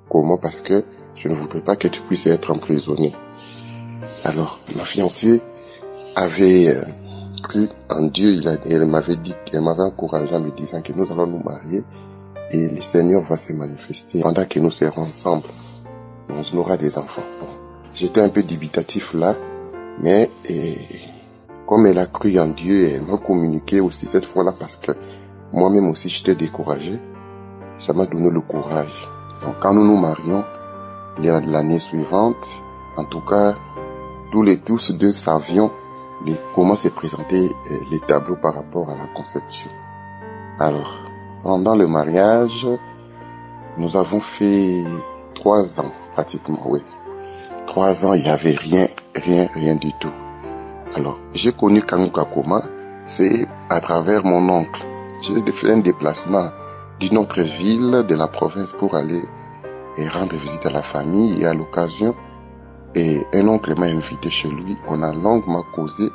comment, parce que je ne voudrais pas que tu puisses être emprisonné. Alors ma fiancée avait cru en Dieu. Elle m'avait dit, elle m'avait encouragé en me disant que nous allons nous marier et le Seigneur va se manifester pendant que nous serons ensemble. On aura des enfants. Bon. J'étais un peu dubitatif là, mais comme elle a cru en Dieu, elle m'a communiqué aussi cette fois-là parce que moi-même aussi j'étais découragé. Ça m'a donné le courage. Donc quand nous nous marions, l'année suivante, en tout cas, tous deux savions comment se présentaient les tableaux par rapport à la conception. Alors, pendant le mariage, nous avons fait 3 ans pratiquement, oui. 3 ans, il n'y avait rien du tout. Alors, j'ai connu Kanguka comment? C'est à travers mon oncle. J'ai fait un déplacement d'une autre ville de la province pour aller et rendre visite à la famille. Et à l'occasion, un oncle m'a invité chez lui. On a longuement causé.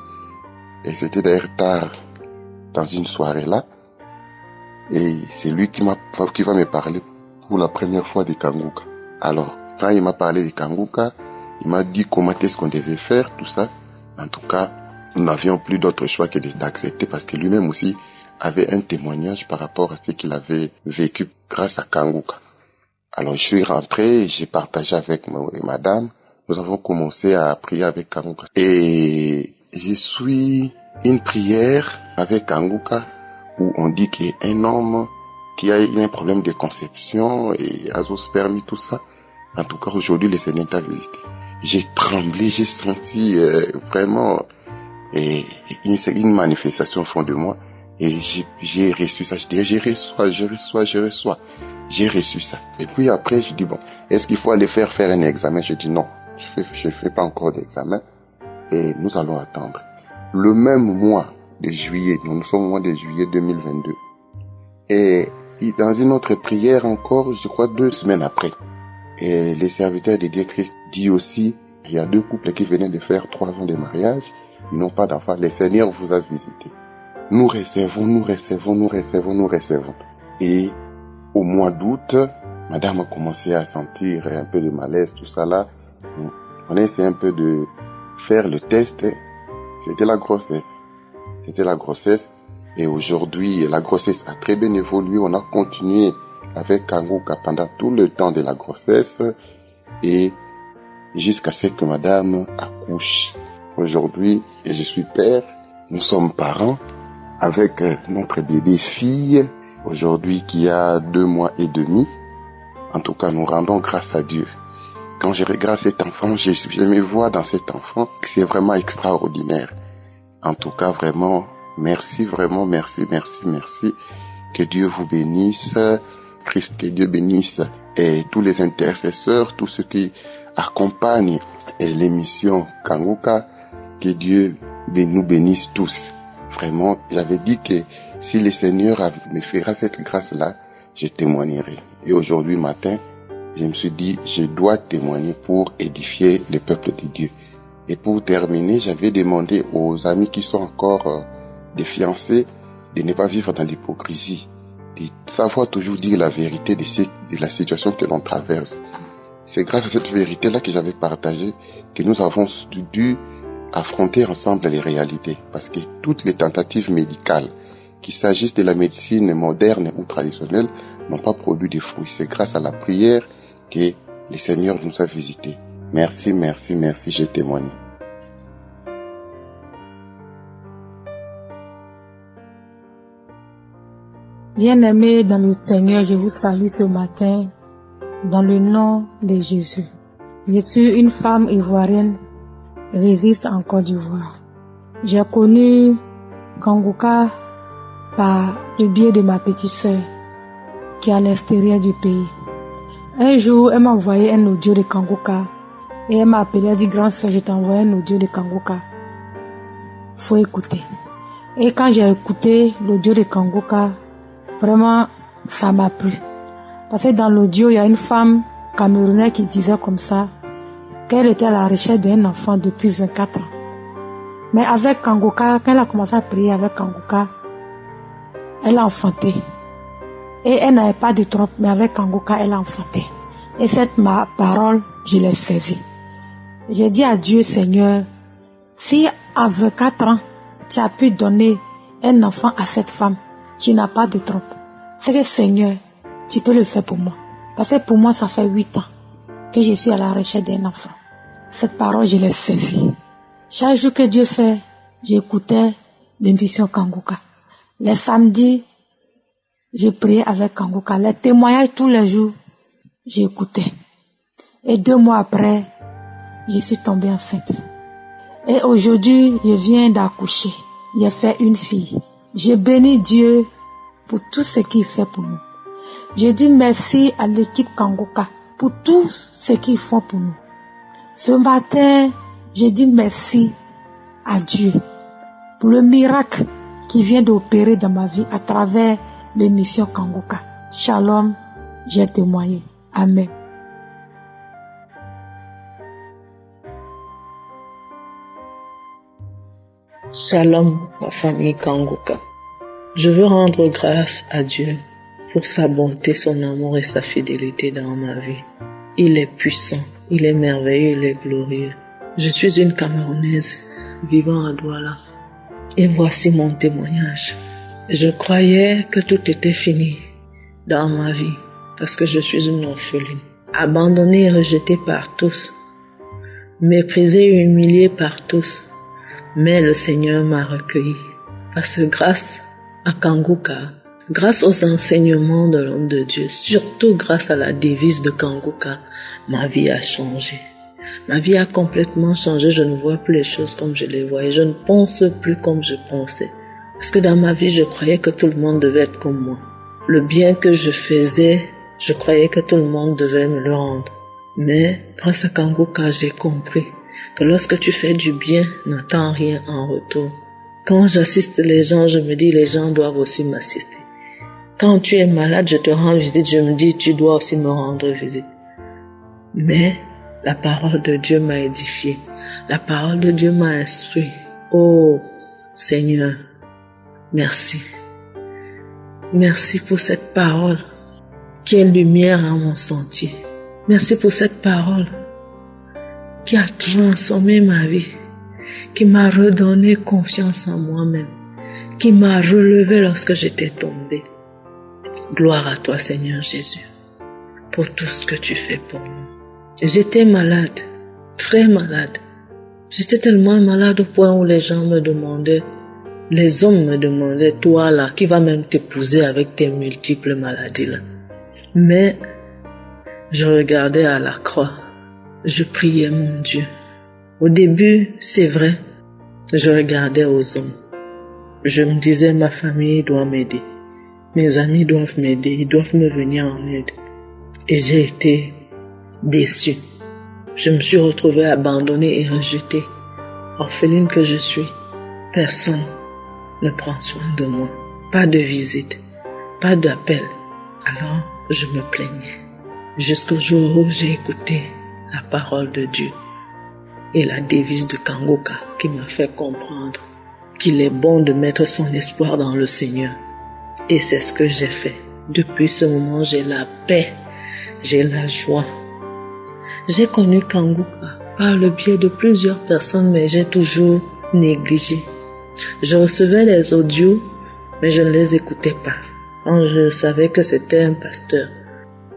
Et c'était d'ailleurs tard dans une soirée là. Et c'est lui qui va me parler pour la première fois de Kanguka. Alors, quand il m'a parlé de Kanguka, il m'a dit comment est-ce qu'on devait faire, tout ça. En tout cas, nous n'avions plus d'autre choix que d'accepter parce que lui-même aussi avait un témoignage par rapport à ce qu'il avait vécu grâce à Kanguka. Alors, je suis rentré, j'ai partagé avec madame. Nous avons commencé à prier avec Kanguka. Et je suis une prière avec Kanguka où on dit qu'un homme qui a un problème de conception et azoospermie, tout ça, en tout cas aujourd'hui le Seigneur t'a visité. J'ai tremblé, j'ai senti vraiment une manifestation au fond de moi et j'ai reçu ça. Je dis j'ai reçu ça. Et puis après je dis bon, est-ce qu'il faut aller faire un examen? Je dis non, je fais pas encore d'examen et nous allons attendre. Le même mois de juillet, nous sommes au mois de juillet 2022 et dans une autre prière encore, je crois 2 semaines après, et les serviteurs de Dieu Christ dit aussi, il y a 2 couples qui venaient de faire 3 ans de mariage, ils n'ont pas d'enfants, le Seigneur vous a visité. Nous recevons. Et au mois d'août, madame a commencé à sentir un peu de malaise, tout ça là. On a essayé un peu de faire le test, c'était la grossesse. Et aujourd'hui, la grossesse a très bien évolué. On a continué avec Kanguka pendant tout le temps de la grossesse et jusqu'à ce que madame accouche. Aujourd'hui, je suis père, nous sommes parents avec notre bébé fille, aujourd'hui qui a 2 mois et demi. En tout cas, nous rendons grâce à Dieu. Quand je regarde cet enfant, je me vois dans cet enfant, c'est vraiment extraordinaire. En tout cas, vraiment, merci. Que Dieu vous bénisse. Christ, que Dieu bénisse et tous les intercesseurs, tous ceux qui accompagnent l'émission Kanguka. Que Dieu nous bénisse tous. Vraiment, j'avais dit que si le Seigneur me fera cette grâce-là, je témoignerai. Et aujourd'hui matin, je me suis dit, je dois témoigner pour édifier le peuple de Dieu. Et pour terminer, j'avais demandé aux amis qui sont encore des fiancés de ne pas vivre dans l'hypocrisie, de savoir toujours dire la vérité de la situation que l'on traverse. C'est grâce à cette vérité-là que j'avais partagé que nous avons dû affronter ensemble les réalités. Parce que toutes les tentatives médicales, qu'il s'agisse de la médecine moderne ou traditionnelle, n'ont pas produit de fruits. C'est grâce à la prière que le Seigneur nous a visités. Merci, j'ai témoigné. Bien-aimés dans le Seigneur, je vous salue ce matin dans le nom de Jésus. Je suis une femme ivoirienne, résiste en Côte d'Ivoire. J'ai connu Kanguka par le biais de ma petite sœur qui est à l'extérieur du pays. Un jour, elle m'a envoyé un audio de Kanguka et elle m'a appelé, elle a dit grand sœur, je t'ai envoyé un audio de Kanguka. Faut écouter. Et quand j'ai écouté l'audio de Kanguka, vraiment, ça m'a plu. Parce que dans l'audio, il y a une femme camerounaise qui disait comme ça, qu'elle était à la recherche d'un enfant depuis 24 ans. Mais avec Kanguka, quand elle a commencé à prier avec Kanguka, elle a enfanté. Et elle n'avait pas de trompe, mais avec Kanguka, elle a enfanté. Et cette parole, je l'ai saisie. J'ai dit à Dieu, Seigneur, si à 24 ans, tu as pu donner un enfant à cette femme qui n'a pas de trompe, c'est que Seigneur, tu peux le faire pour moi. Parce que pour moi, ça fait 8 ans que je suis à la recherche d'un enfant. Cette parole, je l'ai saisie. Chaque jour que Dieu fait, j'écoutais l'émission Kanguka. Les samedis, je priais avec Kanguka. Les témoignages tous les jours, j'écoutais. Et 2 mois après, je suis tombée enceinte. Et aujourd'hui, je viens d'accoucher. J'ai fait une fille. Je bénis Dieu pour tout ce qu'il fait pour nous. Je dis merci à l'équipe Kanguka pour tout ce qu'ils font pour nous. Ce matin, je dis merci à Dieu pour le miracle qui vient d'opérer dans ma vie à travers l'émission Kanguka. Shalom, j'ai témoigné. Amen. Shalom, ma famille Kanguka. Je veux rendre grâce à Dieu pour sa bonté, son amour et sa fidélité dans ma vie. Il est puissant, il est merveilleux, il est glorieux. Je suis une Camerounaise vivant à Douala. Et voici mon témoignage. Je croyais que tout était fini dans ma vie parce que je suis une orpheline. Abandonnée et rejetée par tous. Méprisée et humiliée par tous. Mais le Seigneur m'a recueilli. Parce que grâce à Kanguka, grâce aux enseignements de l'homme de Dieu, surtout grâce à la devise de Kanguka, ma vie a changé. Ma vie a complètement changé. Je ne vois plus les choses comme je les voyais. Je ne pense plus comme je pensais. Parce que dans ma vie, je croyais que tout le monde devait être comme moi. Le bien que je faisais, je croyais que tout le monde devait me le rendre. Mais grâce à Kanguka, j'ai compris que lorsque tu fais du bien, n'attends rien en retour. Quand j'assiste les gens, je me dis les gens doivent aussi m'assister. Quand tu es malade, je te rends visite, je me dis tu dois aussi me rendre visite. Mais la parole de Dieu m'a édifié. La parole de Dieu m'a instruit. Oh Seigneur, merci. Merci pour cette parole qui est lumière à mon sentier. Merci pour cette parole qui a transformé ma vie, qui m'a redonné confiance en moi-même, qui m'a relevé lorsque j'étais tombée. Gloire à toi, Seigneur Jésus, pour tout ce que tu fais pour nous. J'étais malade, très malade. J'étais tellement malade au point où les gens me demandaient, les hommes me demandaient, toi là, qui va même t'épouser avec tes multiples maladies là. Mais je regardais à la croix, je priais mon Dieu. Au début, c'est vrai, je regardais aux hommes. Je me disais, ma famille doit m'aider. Mes amis doivent m'aider, ils doivent me venir en aide. Et j'ai été déçue. Je me suis retrouvée abandonnée et rejetée. Orpheline que je suis, personne ne prend soin de moi. Pas de visite, pas d'appel. Alors, je me plaignais. Jusqu'au jour où j'ai écouté la parole de Dieu et la devise de Kanguka qui m'a fait comprendre qu'il est bon de mettre son espoir dans le Seigneur. Et c'est ce que j'ai fait. Depuis ce moment, j'ai la paix, j'ai la joie. J'ai connu Kanguka par le biais de plusieurs personnes, mais j'ai toujours négligé. Je recevais les audios, mais je ne les écoutais pas. Quand je savais que c'était un pasteur.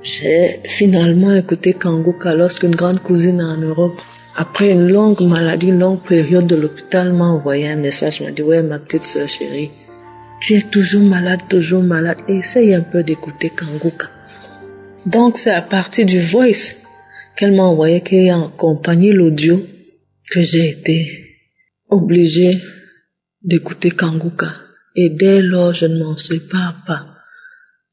J'ai finalement écouté Kanguka lorsqu'une grande cousine en Europe, après une longue maladie, une longue période de l'hôpital, m'a envoyé un message, m'a dit, ouais, ma petite sœur chérie, tu es toujours malade, essaye un peu d'écouter Kanguka. Donc c'est à partir du voice qu'elle m'a envoyé, qui a accompagné l'audio, que j'ai été obligée d'écouter Kanguka. Et dès lors, je ne m'en sépare pas.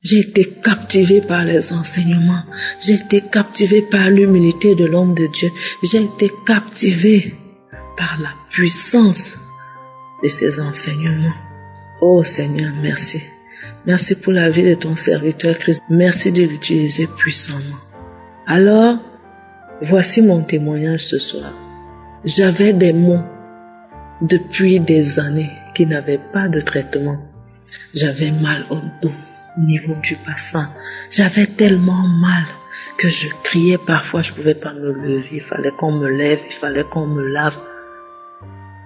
J'ai été captivée par les enseignements. J'ai été captivée par l'humilité de l'homme de Dieu. J'ai été captivée par la puissance de ces enseignements. Oh Seigneur, merci. Merci pour la vie de ton serviteur Christ. Merci de l'utiliser puissamment. Alors, voici mon témoignage ce soir. J'avais des maux depuis des années qui n'avaient pas de traitement. J'avais mal au dos, au niveau du bassin. J'avais tellement mal que je criais parfois, je ne pouvais pas me lever. Il fallait qu'on me lève, il fallait qu'on me lave.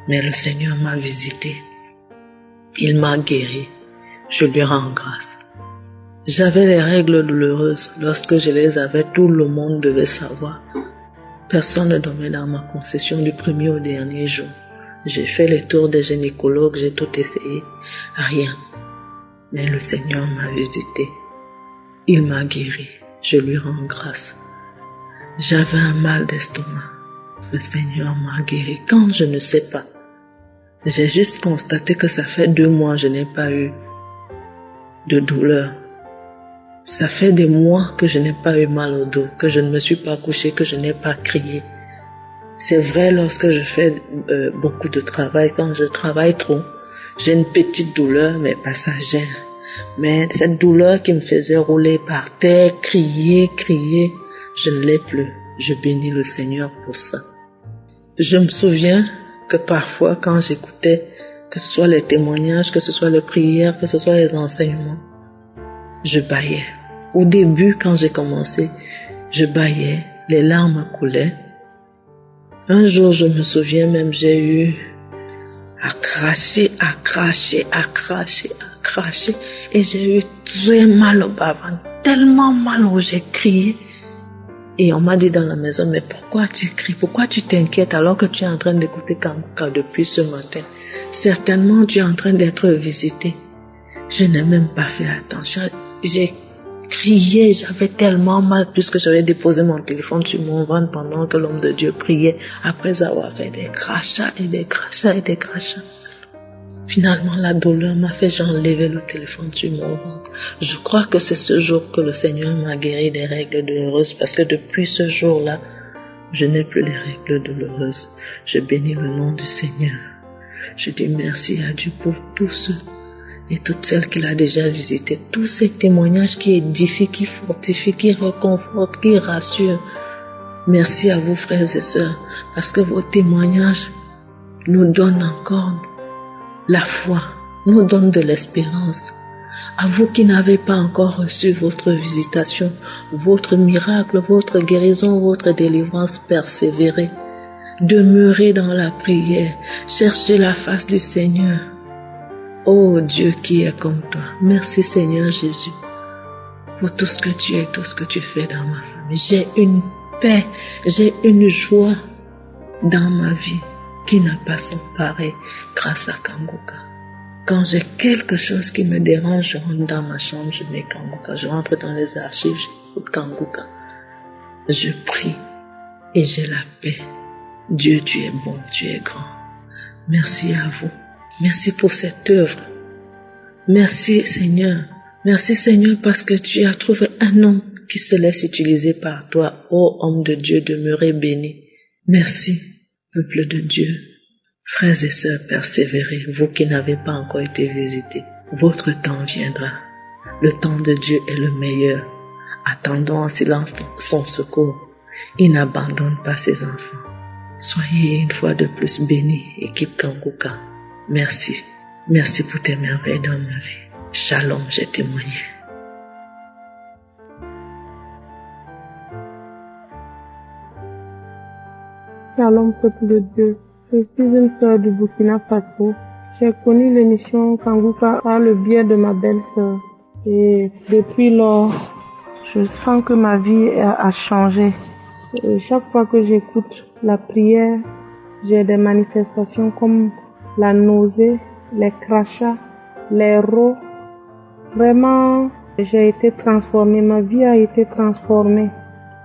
Mais le Seigneur m'a visité. Il m'a guéri. Je lui rends grâce. J'avais les règles douloureuses. Lorsque je les avais, tout le monde devait savoir. Personne ne dormait dans ma concession du premier au dernier jour. J'ai fait les tours des gynécologues, j'ai tout essayé. Rien. Mais le Seigneur m'a visité. Il m'a guéri. Je lui rends grâce. J'avais un mal d'estomac. Le Seigneur m'a guéri. Quand je ne sais pas. J'ai juste constaté que ça fait 2 mois que je n'ai pas eu de douleur. Ça fait des mois que je n'ai pas eu mal au dos, que je ne me suis pas couchée, que je n'ai pas crié. C'est vrai lorsque je fais beaucoup de travail, quand je travaille trop, j'ai une petite douleur, mais passagère. Mais cette douleur qui me faisait rouler par terre, crier, je ne l'ai plus. Je bénis le Seigneur pour ça. Je me souviens que parfois quand j'écoutais, que ce soit les témoignages, que ce soit les prières, que ce soit les enseignements, je bâillais. Au début, quand j'ai commencé, je bâillais, les larmes coulaient. Un jour, je me souviens même, j'ai eu à cracher, et j'ai eu très mal au bas-ventre, tellement mal où j'ai crié. Et on m'a dit dans la maison, mais pourquoi tu cries, pourquoi tu t'inquiètes alors que tu es en train d'écouter Kanguka depuis ce matin? Certainement, tu es en train d'être visité. Je n'ai même pas fait attention. J'ai crié, j'avais tellement mal puisque j'avais déposé mon téléphone sur mon ventre pendant que l'homme de Dieu priait, après avoir fait des crachats et des crachats et des crachats. Finalement, la douleur m'a fait j'enlevais le téléphone sur mon ventre. Je crois que c'est ce jour que le Seigneur m'a guéri des règles douloureuses parce que depuis ce jour-là, je n'ai plus les règles douloureuses. Je bénis le nom du Seigneur. Je dis merci à Dieu pour tous ceux et toutes celles qu'il a déjà visitées. Tous ces témoignages qui édifient, qui fortifient, qui réconfortent, qui rassurent. Merci à vous, frères et sœurs, parce que vos témoignages nous donnent encore la foi, nous donne de l'espérance. À vous qui n'avez pas encore reçu votre visitation, votre miracle, votre guérison, votre délivrance, persévérez. Demeurez dans la prière, cherchez la face du Seigneur. Oh Dieu qui est comme toi, merci Seigneur Jésus pour tout ce que tu es, tout ce que tu fais dans ma famille. J'ai une paix, j'ai une joie dans ma vie qui n'a pas son pareil grâce à Kanguka. Quand j'ai quelque chose qui me dérange, je rentre dans ma chambre, je mets Kanguka, je rentre dans les archives, j'écoute Kanguka. Je prie et j'ai la paix. Dieu, tu es bon, tu es grand. Merci à vous. Merci pour cette œuvre. Merci Seigneur. Merci Seigneur parce que tu as trouvé un homme qui se laisse utiliser par toi. Ô homme de Dieu, demeurez béni. Merci. Peuple de Dieu, frères et sœurs, persévérez, vous qui n'avez pas encore été visités. Votre temps viendra. Le temps de Dieu est le meilleur. Attendons en silence son secours. Il n'abandonne pas ses enfants. Soyez une fois de plus bénis, équipe Kanguka. Merci. Merci pour tes merveilles dans ma vie. Shalom, j'ai témoigné. Shalom, peuple de Dieu. Je suis une sœur du Burkina Faso. J'ai connu l'émission Kanguka par le biais de ma belle-sœur. Et depuis lors, je sens que ma vie a changé. Et chaque fois que j'écoute la prière, j'ai des manifestations comme la nausée, les crachats, les rots. Vraiment, j'ai été transformée. Ma vie a été transformée.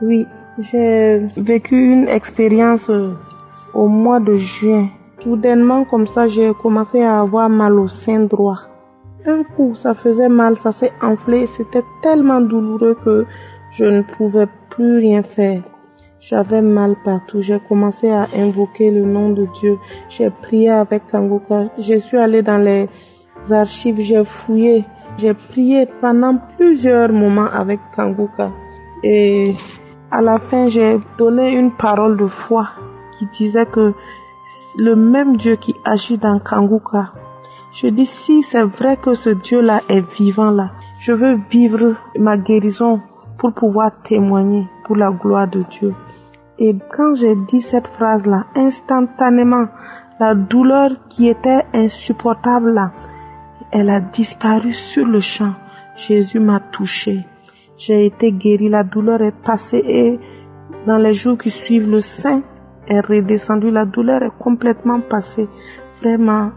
Oui. J'ai vécu une expérience au mois de juin. Soudainement, comme ça, j'ai commencé à avoir mal au sein droit. Un coup, ça faisait mal, ça s'est enflé. C'était tellement douloureux que je ne pouvais plus rien faire. J'avais mal partout. J'ai commencé à invoquer le nom de Dieu. J'ai prié avec Kanguka. Je suis allée dans les archives, j'ai fouillé. J'ai prié pendant plusieurs moments avec Kanguka. Et à la fin, j'ai donné une parole de foi qui disait que le même Dieu qui agit dans Kanguka, je dis si c'est vrai que ce Dieu-là est vivant là, je veux vivre ma guérison pour pouvoir témoigner pour la gloire de Dieu. Et quand j'ai dit cette phrase-là, instantanément, la douleur qui était insupportable là, elle a disparu sur le champ. Jésus m'a touché. J'ai été guérie, la douleur est passée et dans les jours qui suivent, le sein est redescendu, la douleur est complètement passée. Vraiment,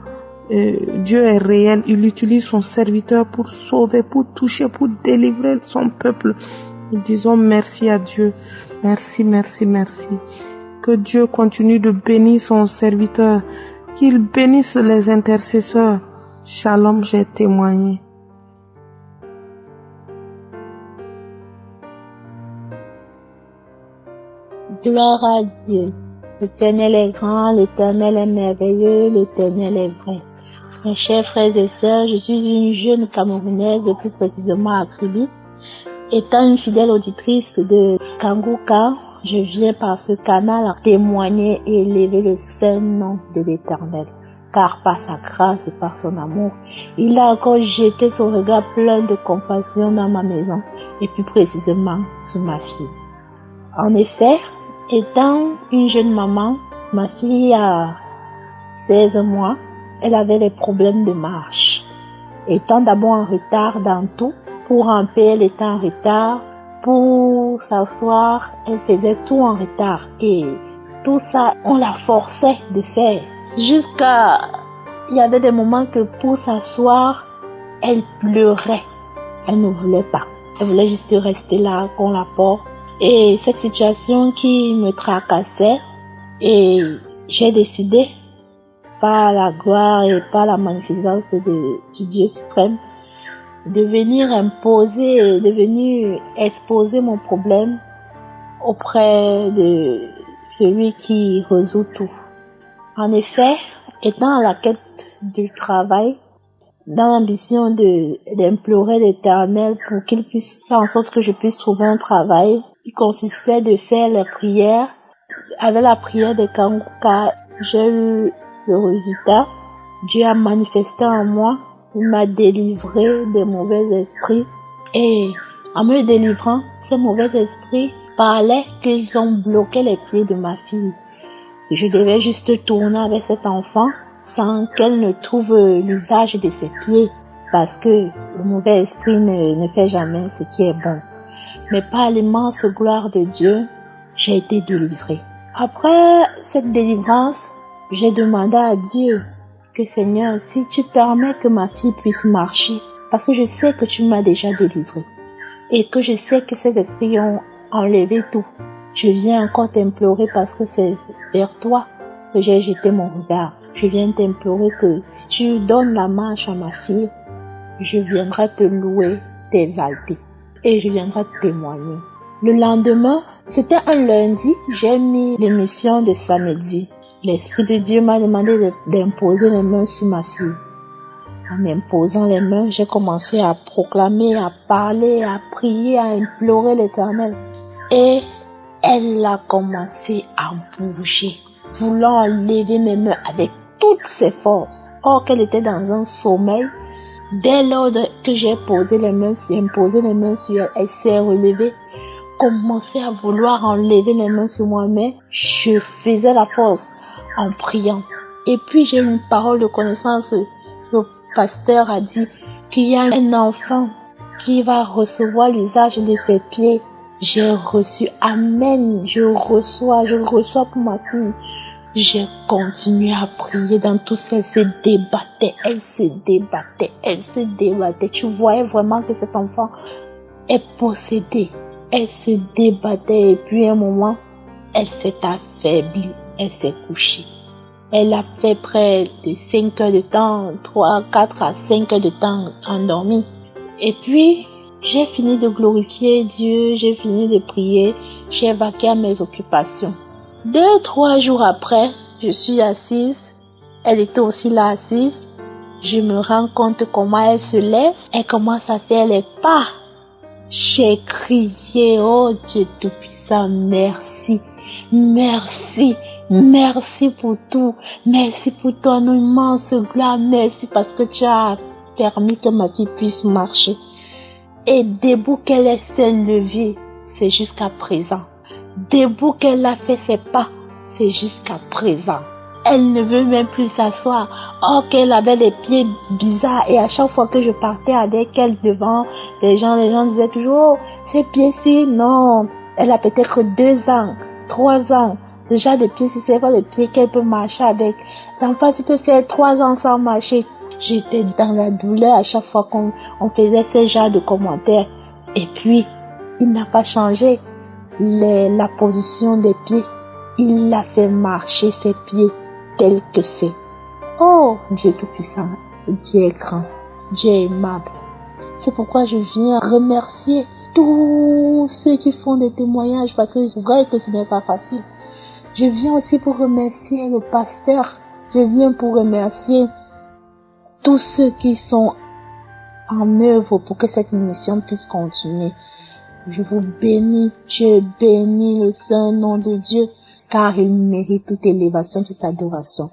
Dieu est réel, il utilise son serviteur pour sauver, pour toucher, pour délivrer son peuple. Nous disons merci à Dieu, merci, merci, merci. Que Dieu continue de bénir son serviteur, qu'il bénisse les intercesseurs. Shalom, j'ai témoigné. Gloire à Dieu. L'Éternel est grand, l'Éternel est merveilleux, l'Éternel est vrai. Mes chers frères et sœurs, je suis une jeune Camerounaise, plus précisément à Kribi. Étant une fidèle auditrice de Kanguka, je viens par ce canal témoigner et élever le saint nom de l'Éternel. Car par sa grâce et par son amour, il a encore jeté son regard plein de compassion dans ma maison et plus précisément sur ma fille. En effet, étant une jeune maman, ma fille a 16 mois, elle avait des problèmes de marche. Étant d'abord en retard dans tout, pour ramper elle était en retard, pour s'asseoir, elle faisait tout en retard. Et tout ça, on la forçait de faire. Il y avait des moments que pour s'asseoir, elle pleurait. Elle ne voulait pas. Elle voulait juste rester là, qu'on la porte. Et cette situation qui me tracassait, et j'ai décidé, par la gloire et par la magnificence du Dieu suprême, de venir exposer mon problème auprès de celui qui résout tout. En effet, étant à la quête du travail, dans l'ambition d'implorer l'Éternel pour qu'il puisse faire en sorte que je puisse trouver un travail, il consistait de faire les prières. Avec la prière de Kanguka, j'ai eu le résultat. Dieu a manifesté en moi, il m'a délivré des mauvais esprits. Et en me délivrant, ces mauvais esprits parlaient qu'ils ont bloqué les pieds de ma fille. Je devais juste tourner avec cet enfant sans qu'elle ne trouve l'usage de ses pieds, parce que le mauvais esprit ne fait jamais ce qui est bon. Mais par l'immense gloire de Dieu, j'ai été délivrée. Après cette délivrance, j'ai demandé à Dieu que Seigneur, si tu permets que ma fille puisse marcher, parce que je sais que tu m'as déjà délivrée et que je sais que ces esprits ont enlevé tout, je viens encore t'implorer parce que c'est vers toi que j'ai jeté mon regard. Je viens t'implorer que si tu donnes la marche à ma fille, je viendrai te louer, t'exalter et je viendrai témoigner. Le lendemain, c'était un lundi, j'ai mis l'émission de samedi. L'Esprit de Dieu m'a demandé d'imposer les mains sur ma fille. En imposant les mains, j'ai commencé à proclamer, à parler, à prier, à implorer l'Éternel. Et elle a commencé à bouger, voulant lever mes mains avec toutes ses forces. Or qu'elle était dans un sommeil. Dès lors que j'ai imposé les mains sur elle, elle s'est relevée, commençait à vouloir enlever les mains sur moi, mais je faisais la force en priant. Et puis j'ai une parole de connaissance. Le pasteur a dit qu'il y a un enfant qui va recevoir l'usage de ses pieds. J'ai reçu, amen, je reçois pour ma fille. J'ai continué à prier dans tout ça. Elle se débattait. Tu voyais vraiment que cet enfant est possédé. Elle se débattait et puis à un moment, elle s'est affaiblie. Elle s'est couchée. Elle a fait près de 5 heures de temps, 4 à 5 heures de temps endormie. Et puis, j'ai fini de glorifier Dieu, j'ai fini de prier, j'ai évacué à mes occupations. 2-3 jours après, je suis assise, elle était aussi là assise. Je me rends compte comment elle se lève, elle commence à faire les pas. J'ai crié, oh Dieu Tout-Puissant, merci, merci. Merci pour tout. Merci pour ton immense gloire. Merci parce que tu as permis que ma fille puisse marcher. Et debout qu'elle s'est levée, c'est jusqu'à présent. Debout qu'elle a fait ses pas, c'est jusqu'à présent. Elle ne veut même plus s'asseoir. Or qu'elle avait les pieds bizarres et à chaque fois que je partais avec elle devant les gens disaient toujours, oh, ces pieds-ci, non. Elle a peut-être 2 ans, 3 ans. Déjà des pieds, si c'est pas des pieds qu'elle peut marcher avec. L'enfant, il peut faire 3 ans sans marcher. J'étais dans la douleur à chaque fois qu'on faisait ce genre de commentaires. Et puis, il n'a pas changé la position des pieds. Il a fait marcher ses pieds tels que c'est. Oh, Dieu Tout-Puissant, Dieu est grand, Dieu est aimable. C'est pourquoi je viens remercier tous ceux qui font des témoignages parce que c'est vrai que ce n'est pas facile. Je viens aussi pour remercier le pasteur. Je viens pour remercier tous ceux qui sont en œuvre pour que cette mission puisse continuer. Je vous bénis, je bénis le saint nom de Dieu, car il mérite toute élévation, toute adoration.